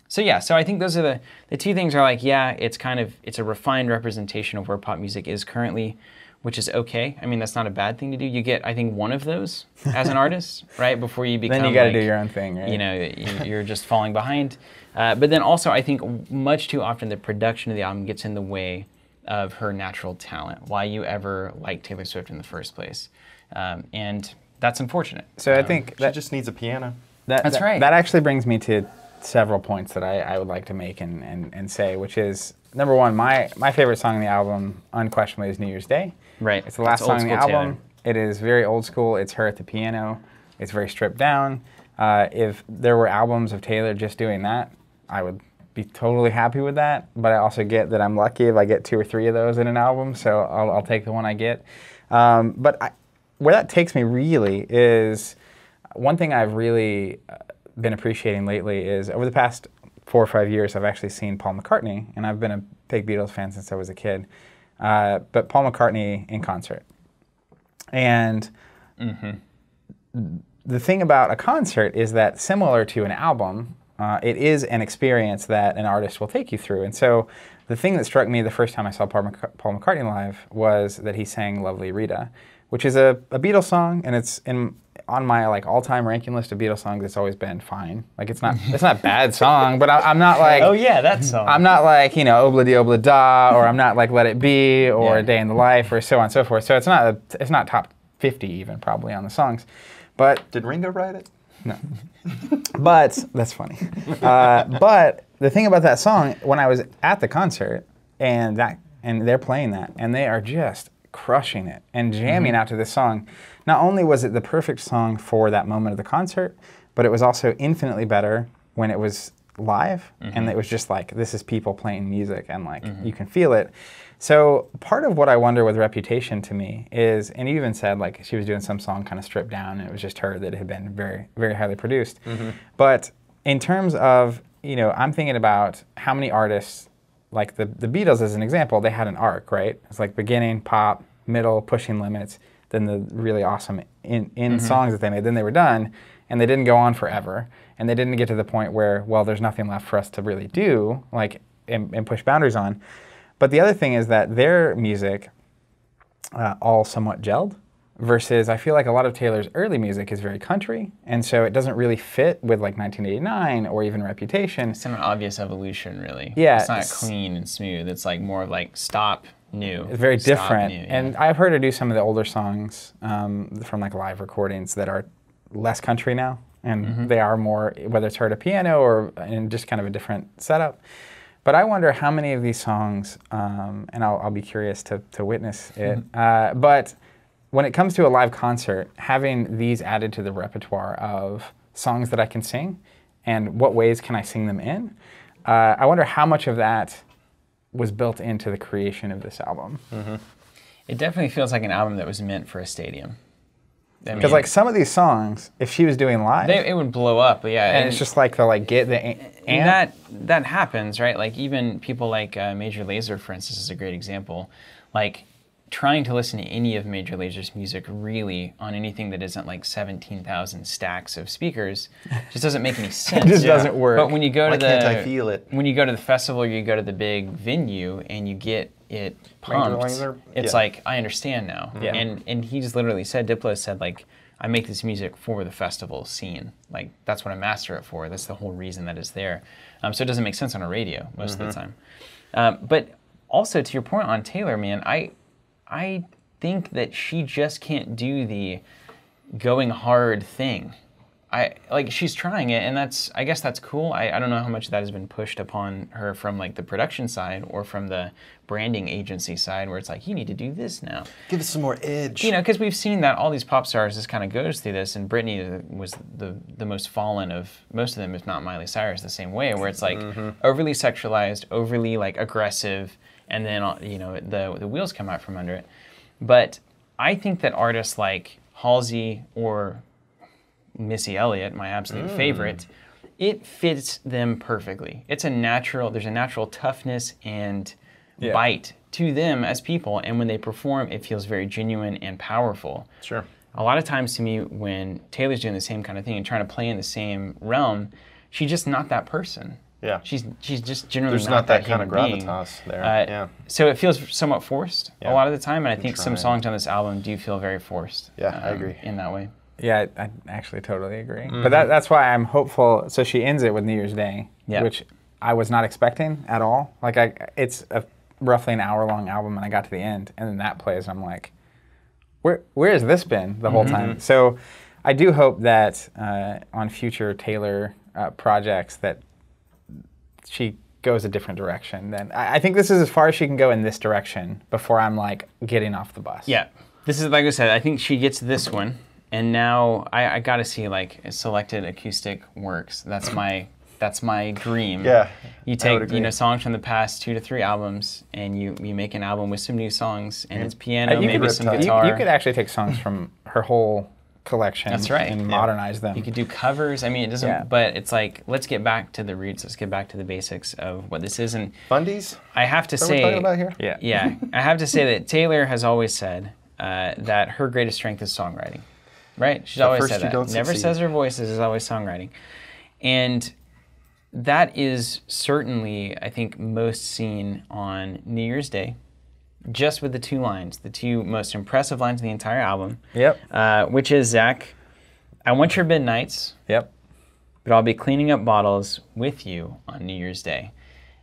So I think those are the two things are like, it's a refined representation of where pop music is currently, which is okay. I mean, that's not a bad thing to do. You get, I think, one of those as an artist, right? Before you become Then you got to do your own thing, right? You know, you're just falling behind. But then also, I think much too often the production of the album gets in the way of her natural talent. Why you ever liked Taylor Swift in the first place. And that's unfortunate. So I think She just needs a piano. That's right. That actually brings me to several points that I would like to make and say, which is, number one, my favorite song on the album, unquestionably, is New Year's Day. Right. It's the last That's song on the old school album. It is very old school. It's her at the piano. It's very stripped down. If there were albums of Taylor just doing that, I would be totally happy with that. But I also get that I'm lucky if I get 2 or 3 of those in an album, so I'll take the one I get. Where that takes me really is one thing I've really been appreciating lately is over the past 4 or 5 years, I've actually seen Paul McCartney, and I've been a big Beatles fan since I was a kid. But Paul McCartney in concert. And the thing about a concert is that similar to an album, it is an experience that an artist will take you through. And so the thing that struck me the first time I saw Paul McCartney live was that he sang Lovely Rita, which is a Beatles song, and it's on my like all-time ranking list of Beatles songs. It's always been fine. Like it's not a bad song, but I'm not like that song. I'm not like Obla Di Obla Da, or I'm not like Let It Be or A Day in the Life or so on and so forth. So it's not top 50 even probably on the songs. But Did Ringo write it? no. But that's funny. But the thing about that song, when I was at the concert and they're playing that and they are just crushing it and jamming out to this song, not only was it the perfect song for that moment of the concert, but it was also infinitely better when it was live, and it was just like, this is people playing music, and like you can feel it. So part of what I wonder with Reputation to me is, and you even said like she was doing some song kind of stripped down, and it was just her that had been very, very highly produced. But in terms of, I'm thinking about how many artists, like the Beatles as an example, they had an arc, right? It's like beginning, pop, middle, pushing limits, then the really awesome in songs that they made, then they were done, and they didn't go on forever. and they didn't get to the point where, well, there's nothing left for us to really do, like, and push boundaries on. But the other thing is that their music all somewhat gelled, versus I feel like a lot of Taylor's early music is very country, and so it doesn't really fit with like 1989 or even Reputation. It's not an obvious evolution, really. Yeah, it's not clean and smooth. It's like more of like stop, new. It's very stop, different. new, yeah. And I've heard her do some of the older songs from like live recordings that are less country now, and they are more, whether it's her at a piano or in just kind of a different setup. But I wonder how many of these songs, and I'll be curious to witness it, but when it comes to a live concert, having these added to the repertoire of songs that I can sing and what ways can I sing them in, I wonder how much of that was built into the creation of this album. It definitely feels like an album that was meant for a stadium. Because like some of these songs, if she was doing live, it would blow up, but yeah. And it's just like the like get the and that happens, right? Like even people like Major Lazer, for instance, is a great example. Like trying to listen to any of Major Lazer's music really on anything that isn't like 17,000 stacks of speakers just doesn't make any sense. It just doesn't work. But when you go to can't I feel it? When you go to the festival, or you go to the big venue and you get it pumped, it's like, I understand now. Yeah. And he just literally said, Diplo said, like, I make this music for the festival scene. Like, that's what I master it for. That's the whole reason that it's there. So it doesn't make sense on a radio most of the time. But also, to your point on Taylor, man, I think that she just can't do the going hard thing. She's trying it, and I guess that's cool. I don't know how much that has been pushed upon her from like the production side or from the branding agency side, where it's like, you need to do this now. Give us some more edge. You know, because we've seen that all these pop stars just kind of goes through this, and Britney was the most fallen of most of them, if not Miley Cyrus, the same way, where it's like overly sexualized, overly like aggressive, and then you know the wheels come out from under it. But I think that artists like Halsey or Missy Elliott, my absolute favorite, it fits them perfectly. There's a natural toughness and bite to them as people, and when they perform, it feels very genuine and powerful. Sure. A lot of times to me, when Taylor's doing the same kind of thing and trying to play in the same realm, she's just not that person. Yeah. She's just generally There's not that kind of human being. gravitas there. So it feels somewhat forced a lot of the time, and I think some trying. songs on this album do feel very forced. Yeah, I agree. In that way. Yeah, I actually totally agree. But that's why I'm hopeful. So she ends it with New Year's Day, which I was not expecting at all. Like it's roughly an hour-long album, and I got to the end, and then that plays, and I'm like, where has this been the whole time? So I do hope that on future Taylor projects that she goes a different direction. Then I think this is as far as she can go in this direction before I'm like getting off the bus. Yeah, this is like I said. I think she gets this one. And now I got to see like selected acoustic works. That's my dream. Yeah. You take songs from the past 2 to 3 albums, and you make an album with some new songs, and it's piano, maybe some guitar. You could actually take songs from her whole collection. That's right. And modernize them. You could do covers. I mean, it doesn't. But it's like, let's get back to the roots. Let's get back to the basics of what this is. And Fundies? I have to say, we're talking about here? Yeah. Yeah. I have to say that Taylor has always said that her greatest strength is songwriting. Right? She's always said that. Never says her voice is always songwriting. And that is certainly, I think, most seen on New Year's Day, just with the 2 lines, the 2 most impressive lines in the entire album. Yep. Which is, Zach, I want your midnights. Yep. But I'll be cleaning up bottles with you on New Year's Day.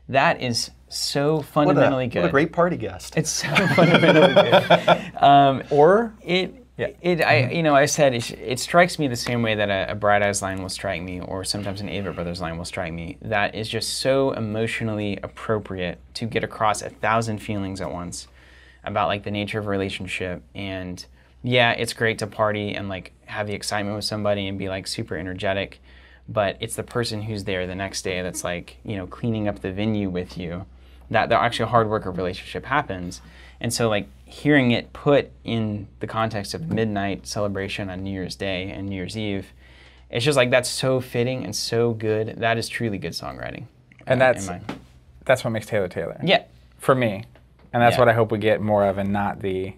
That is so fundamentally good. What a great party guest. It's so fundamentally good. I said it strikes me the same way that a Bright Eyes line will strike me, or sometimes an Avett Brothers line will strike me. That is just so emotionally appropriate to get across 1,000 feelings at once about like the nature of a relationship. And yeah, it's great to party and like have the excitement with somebody and be like super energetic, but it's the person who's there the next day that's like, cleaning up the venue with you, that the actual hard work of relationship happens. And so like hearing it put in the context of midnight celebration on New Year's Day and New Year's Eve, it's just like, that's so fitting and so good. That is truly good songwriting. And that's what makes Taylor Taylor. Yeah. For me. And that's what I hope we get more of, and not the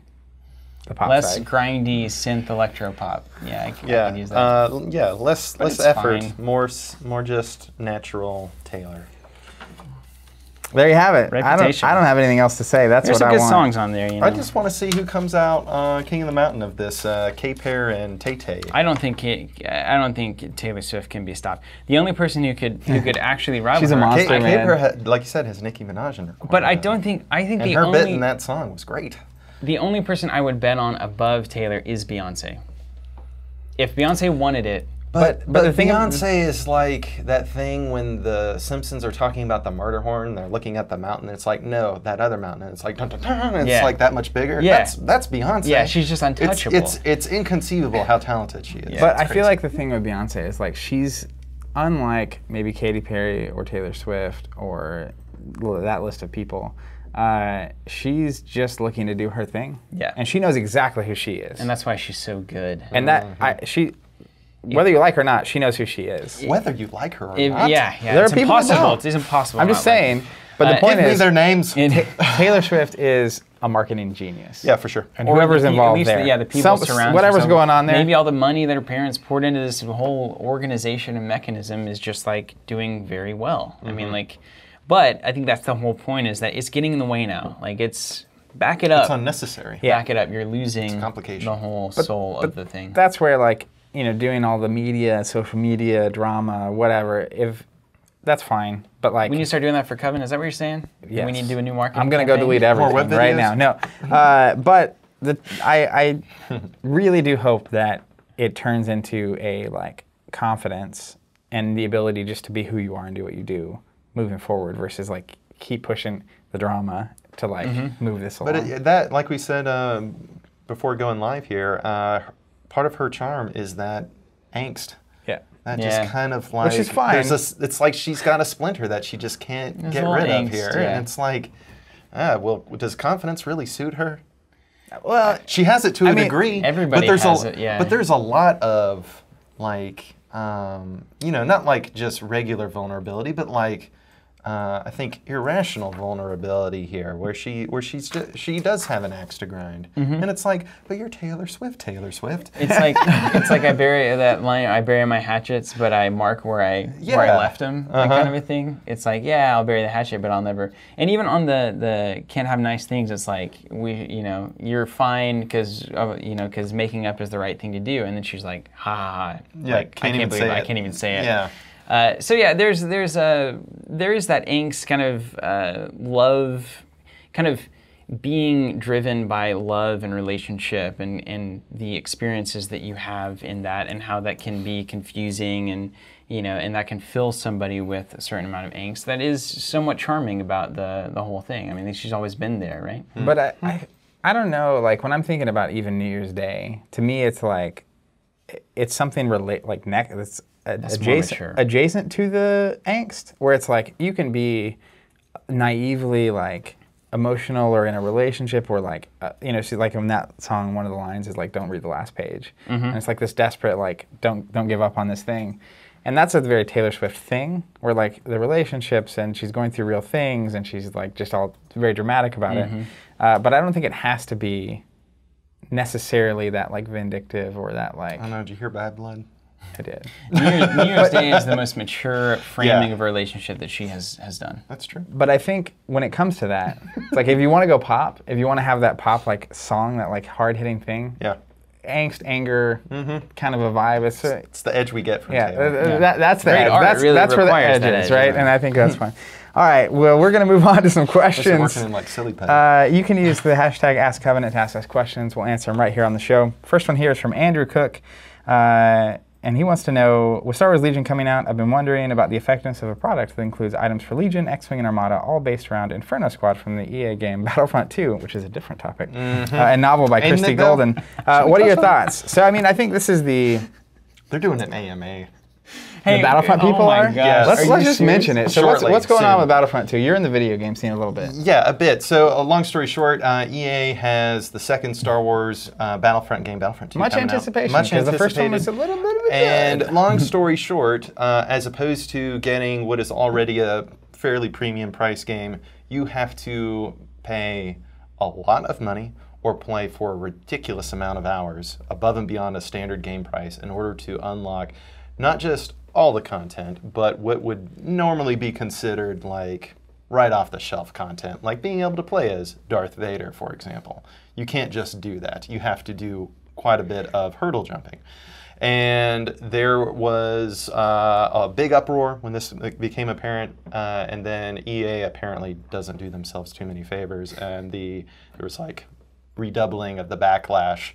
the pop Less side. grindy synth electro pop. Yeah, I can use that. Less it's effort, fine. more just natural Taylor. There you have it. Reputation. I don't have anything else to say. That's There's what some I good want. songs on there, you know. I just want to see who comes out King of the Mountain of this, K-Pair and Tay-Tay. I don't think Taylor Swift can be stopped. The only person who could actually rival She's a her. monster, man. K-Pair, like you said, has Nicki Minaj in her corner. But I think And the her bit in only that song was great. the only person I would bet on above Taylor is Beyonce. If Beyonce wanted it, But the thing Beyonce is like that thing when the Simpsons are talking about the murder horn. They're looking at the mountain. It's like, no, that other mountain. It's like, dun, dun, dun, and Yeah. it's like that much bigger. Yeah. That's Beyonce. yeah, she's just untouchable. It's inconceivable how talented she is. Yeah. But It's I feel crazy. like the thing with Beyonce is like she's unlike maybe Katy Perry or Taylor Swift or that list of people. She's just looking to do her thing. Yeah. And she knows exactly who she is. and that's why she's so good. And whether you like her or not, she knows who she is. whether you like her or Yeah, not. There it's are people that impossible. don't. It's impossible. I'm not just like saying. But the point Give me is, their names. Taylor Swift is a marketing genius. Yeah, for sure. And Or whoever's the pe- involved at least there. the people surrounding her. Whatever's going on there. Maybe all the money that her parents poured into this whole organization and mechanism is just like doing very well. I mean, like, but I think that's the whole point is that it's getting in the way now. Like, it's back it up. It's unnecessary. Yeah. Back it up. You're losing complication. the whole soul of the thing. That's where, like, doing all the media, social media, drama, whatever, that's fine. But, like, We need to start doing that for Coven. Is that what you're saying? yes. We need to do a new marketing I'm going to go campaign? delete More everything web right videos? now. No. But I really do hope that it turns into a, like, confidence and the ability just to be who you are and do what you do moving forward versus, like, keep pushing the drama to, like, move this along. But that, like we said before going live here, part of her charm is that angst. yeah. That Yeah. just kind of like, Which is fine. it's like she's got a splinter that she just can't There's get a little rid of angst, here. yeah. And it's like, well, does confidence really suit her? Well, She has it to a mean, degree. everybody but there's has a, it, yeah. But there's a lot of like, not like just regular vulnerability, but like, I think irrational vulnerability here, where she does have an axe to grind, and it's like, but you're Taylor Swift. It's like I bury that line. I bury my hatchets, but I mark where I left them. That kind of a thing. It's like, yeah, I'll bury the hatchet, but I'll never. And even on the can't have nice things. It's like you're fine because making up is the right thing to do. And then she's like, ha ha ha. Yeah, like, I can't believe I can't even say it. Yeah. So yeah, there is that angst, kind of love, kind of being driven by love and relationship and the experiences that you have in that, and how that can be confusing and and that can fill somebody with a certain amount of angst. That is somewhat charming about the whole thing. I mean, she's always been there, right? But I don't know, like when I'm thinking about even New Year's Day, to me it's like, it's something that's adjacent to the angst, where it's like you can be naively like emotional or in a relationship, or like see, like in that song, one of the lines is like, "Don't read the last page," and it's like this desperate like, don't give up on this thing, and that's a very Taylor Swift thing, where like the relationships and she's going through real things and she's like just all very dramatic about it, but I don't think it has to be necessarily that like vindictive or that like. I don't know. Did you hear Bad Blood? I did. New Year's Day is the most mature framing Yeah. of a relationship that she has done. That's true. But I think when it comes to that, it's like if you want to go pop, if you want to have that pop like song, that like hard hitting thing, Yeah. angst, anger, kind of a vibe. It's the edge we get from Yeah, Taylor. that's the Great edge. art That's, really that's where the requires edge that is, edge, right? yeah. And I think that's fine. All right, well, we're going to move on to some Just questions. working in like silly putty. You can use the hashtag AskCovenant to ask us questions. We'll answer them right here on the show. First one here is from Andrew Cook. And he wants to know, with Star Wars Legion coming out, I've been wondering about the effectiveness of a product that includes items for Legion, X-Wing, and Armada, all based around Inferno Squad from the EA game Battlefront 2, which is a different topic, a novel by Ain't Christy it, though? Golden. What are your thoughts? So, I mean, I think this is the They're doing an AMA. the Battlefront people oh my are? gosh. Yeah. Let's Are just you serious? mention it. So Shortly, what's going on soon. with Battlefront 2? You're in the video game scene a little bit. Yeah, a bit. So, long story short, EA has the second Star Wars Battlefront game, Battlefront 2. Much coming out. anticipation, Much because the first one anticipated. was a little bit of a And dud. long story short, as opposed to getting what is already a fairly premium price game, you have to pay a lot of money or play for a ridiculous amount of hours above and beyond a standard game price in order to unlock not just all the content, but what would normally be considered like right off the shelf content, like being able to play as Darth Vader, for example. You can't just do that. You have to do quite a bit of hurdle jumping. And there was a big uproar when this became apparent, and then EA apparently doesn't do themselves too many favors, and there was like redoubling of the backlash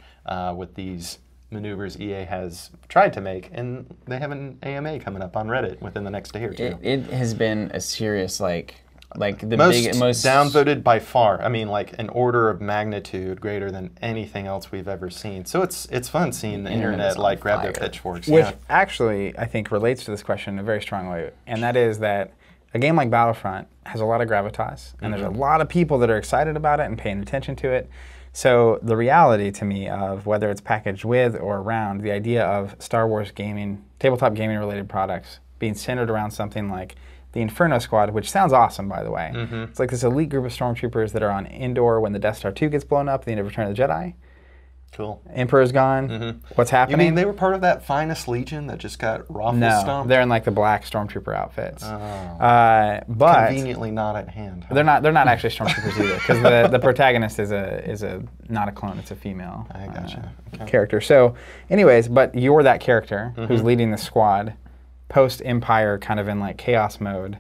with these maneuvers EA has tried to make, and they have an AMA coming up on Reddit within the next day or two. It has been a serious like the most downvoted by far. I mean, like an order of magnitude greater than anything else we've ever seen. So it's fun seeing the internet like grab their pitchforks. Which actually I think relates to this question in a very strong way, and that is that a game like Battlefront has a lot of gravitas, and there's a lot of people that are excited about it and paying attention to it. So the reality to me of whether it's packaged with or around, the idea of Star Wars gaming, tabletop gaming related products being centered around something like the Inferno Squad, which sounds awesome, by the way. It's like this elite group of stormtroopers that are on Endor when the Death Star 2 gets blown up at the end of Return of the Jedi. Cool. Emperor's gone. What's happening? You mean they were part of that finest legion that just got raffle stomped? They're in like the black stormtrooper outfits. But conveniently not at hand. Huh? They're not actually stormtroopers either, because the protagonist is not a clone. It's a female character. So, anyways, but you're that character who's leading the squad. Post-Empire, kind of in like chaos mode,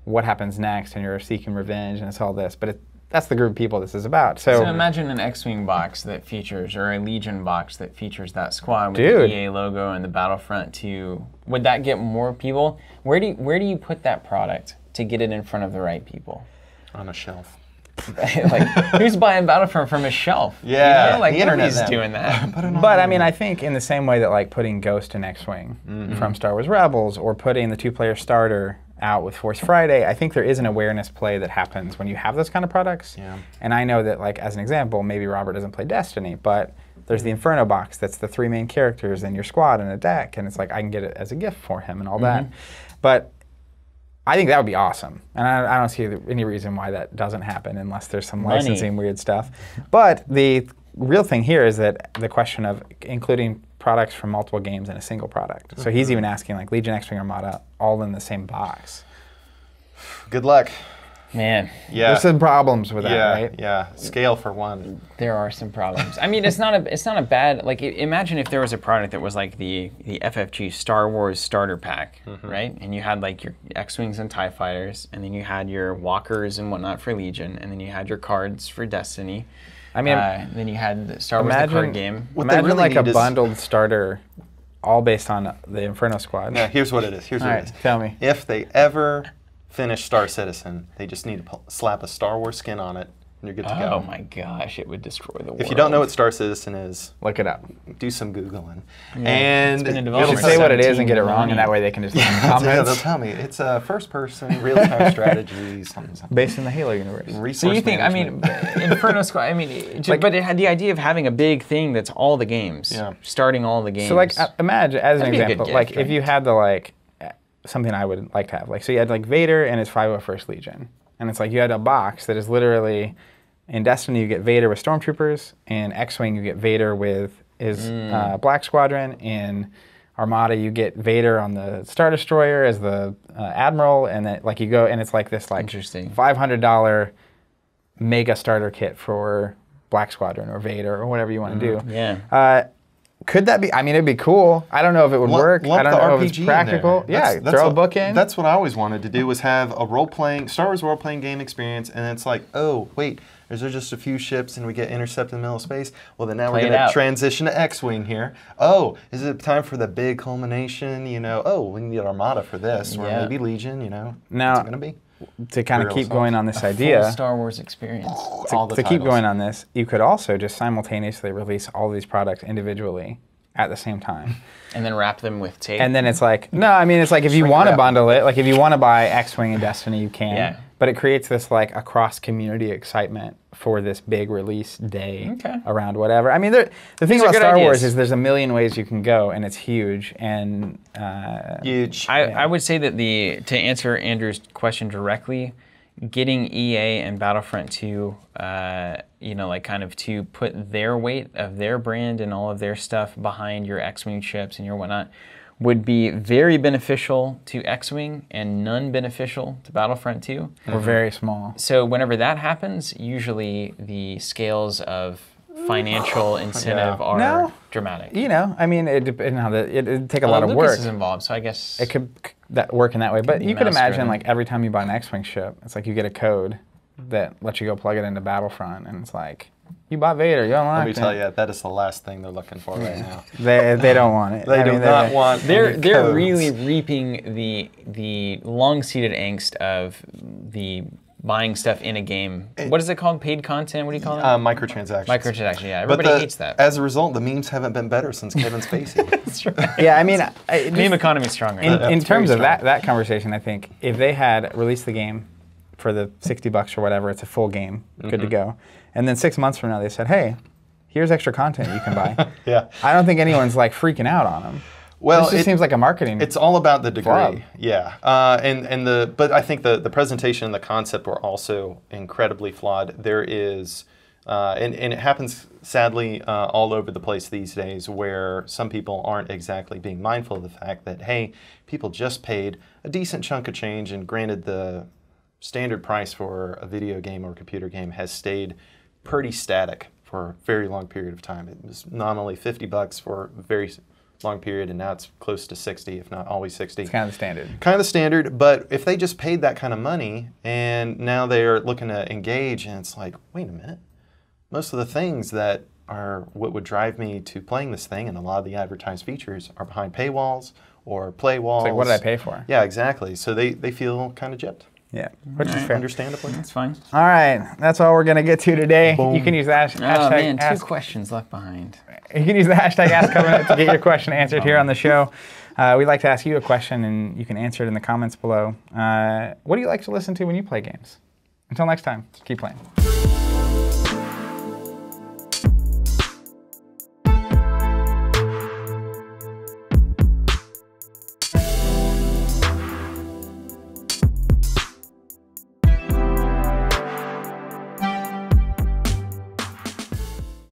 what happens next, and you're seeking revenge, and it's all this. But that's the group of people this is about. So imagine an X-Wing box that features, or a Legion box that features that squad with the EA logo and the Battlefront 2. Would that get more people? Where do you put that product to get it in front of the right people? On a shelf. Like, who's buying Battlefront from a shelf? Yeah, you know, like the internet's doing that. But I mean, I think in the same way that like putting Ghost in X-Wing from Star Wars Rebels, or putting the 2-player starter out with Force Friday, I think there is an awareness play that happens when you have those kind of products. Yeah. And I know that, like, as an example, maybe Robert doesn't play Destiny, but there's the Inferno box that's the 3 main characters and your squad and a deck, and it's like I can get it as a gift for him and all that. But I think that would be awesome, and I don't see any reason why that doesn't happen unless there's some licensing weird stuff. But the real thing here is that the question of including products from multiple games in a single product. So he's even asking like Legion, X-Wing, Armada, all in the same box. Good luck. Man. Yeah. There's some problems with that, right? Yeah. Scale for one. There are some problems. I mean, it's not a bad, like, imagine if there was a product that was like the FFG Star Wars starter pack, right? And you had like your X-Wings and TIE Fighters, and then you had your walkers and whatnot for Legion, and then you had your cards for Destiny. I mean, then you had the Star Wars the card game. Imagine really like a bundled starter all based on the Inferno Squad. No, here's what it is. Here's what it is. Tell me. If they ever finish Star Citizen, they just need to slap a Star Wars skin on it, and you're good to go. Oh my gosh, it would destroy the world. If you don't know what Star Citizen is, look it up. Do some Googling. Yeah, and it's been in You'll development say for what it is 17 and get it wrong, and that way they can just comments. Yeah, they'll tell me. It's a first-person, real-time strategy, something. Based in the Halo universe. So you think, management. I mean, Inferno Squad, I mean, just, like, but it had the idea of having a big thing that's all the games, starting all the games. So like, imagine, as an example, like if you had the like, something I would like to have. Like, so you had like Vader and his 501st Legion. And it's like you had a box that is literally, in Destiny you get Vader with Stormtroopers, in X-Wing you get Vader with his Black Squadron, in Armada you get Vader on the Star Destroyer as the Admiral, and then like you go, and it's like this like $500 mega starter kit for Black Squadron or Vader or whatever you want to do. Yeah. Could that be? I mean, it'd be cool. I don't know if it would work. I don't know if it's practical. Yeah, throw a book in. That's what I always wanted to do, was have a Star Wars role-playing game experience, and it's like, oh, wait, is there just a few ships and we get intercepted in the middle of space? Well, then now we're going to transition to X-Wing here. Oh, is it time for the big culmination? You know, oh, we need Armada for this, or maybe Legion, you know. Now, what's it going to be? To kind of keep going on this idea, full Star Wars experience. To keep going on this, you could also just simultaneously release all these products individually at the same time. And then wrap them with tape. And then it's like, no, I mean, it's like if you want to bundle it, like if you want to buy X-Wing and Destiny, you can. Yeah. But it creates this like across-community excitement for this big release day around whatever. I mean, the thing about Star Wars is there's a million ways you can go, and it's huge. And huge. I would say that to answer Andrew's question directly, getting EA and Battlefront 2, you know, like kind of to put their weight of their brand and all of their stuff behind your X-Wing ships and your whatnot would be very beneficial to X-Wing and none beneficial to Battlefront 2. We're very small. So whenever that happens, usually the scales of financial incentive are No. dramatic. You know, I mean, it'd take a lot of Lucas work. is involved, so I guess It could work in that way, but you could imagine Mass-driven. like every time you buy an X-Wing ship, it's like you get a code that lets you go plug it into Battlefront, and it's like you bought Vader, you unlocked Let me it. tell you, that is the last thing they're looking for right now. They don't want it. They do not want. they're any they're codes. really reaping the long-seated angst of the buying stuff in a game. What is it called? Paid content? What do you call it? Microtransactions. Microtransaction. Yeah, But everybody hates that. As a result, the memes haven't been better since Kevin Spacey. That's right. Yeah, I mean, Meme economy's strong right now. in That's terms very of that conversation, I think if they had released the game for the $60 or whatever, it's a full game, good to go, and then 6 months from now they said, hey, here's extra content you can buy. Yeah. I don't think anyone's like freaking out on them. Well, this just seems like a marketing. It's all about the degree, flub. yeah. But I think the presentation and the concept were also incredibly flawed. There is, and it happens sadly all over the place these days, where some people aren't exactly being mindful of the fact that hey, people just paid a decent chunk of change, and granted the standard price for a video game or computer game has stayed pretty static for a very long period of time. It was nominally $50 for a very long period, and now it's close to 60, if not always 60. It's kind of the standard. Kind of the standard, but if they just paid that kind of money and now they're looking to engage, and it's like, wait a minute, most of the things that are what would drive me to playing this thing and a lot of the advertised features are behind paywalls or play walls. It's like, what did I pay for? Yeah, exactly. So they feel kind of gypped. Yeah, which is fair. Understandably. That's fine. All right, that's all we're gonna get to today. Boom. You can use the Oh hashtag man, 2 ask. questions left behind. You can use the hashtag AskCovenant to get your question answered here on the show. We'd like to ask you a question, and you can answer it in the comments below. What do you like to listen to when you play games? Until next time, keep playing.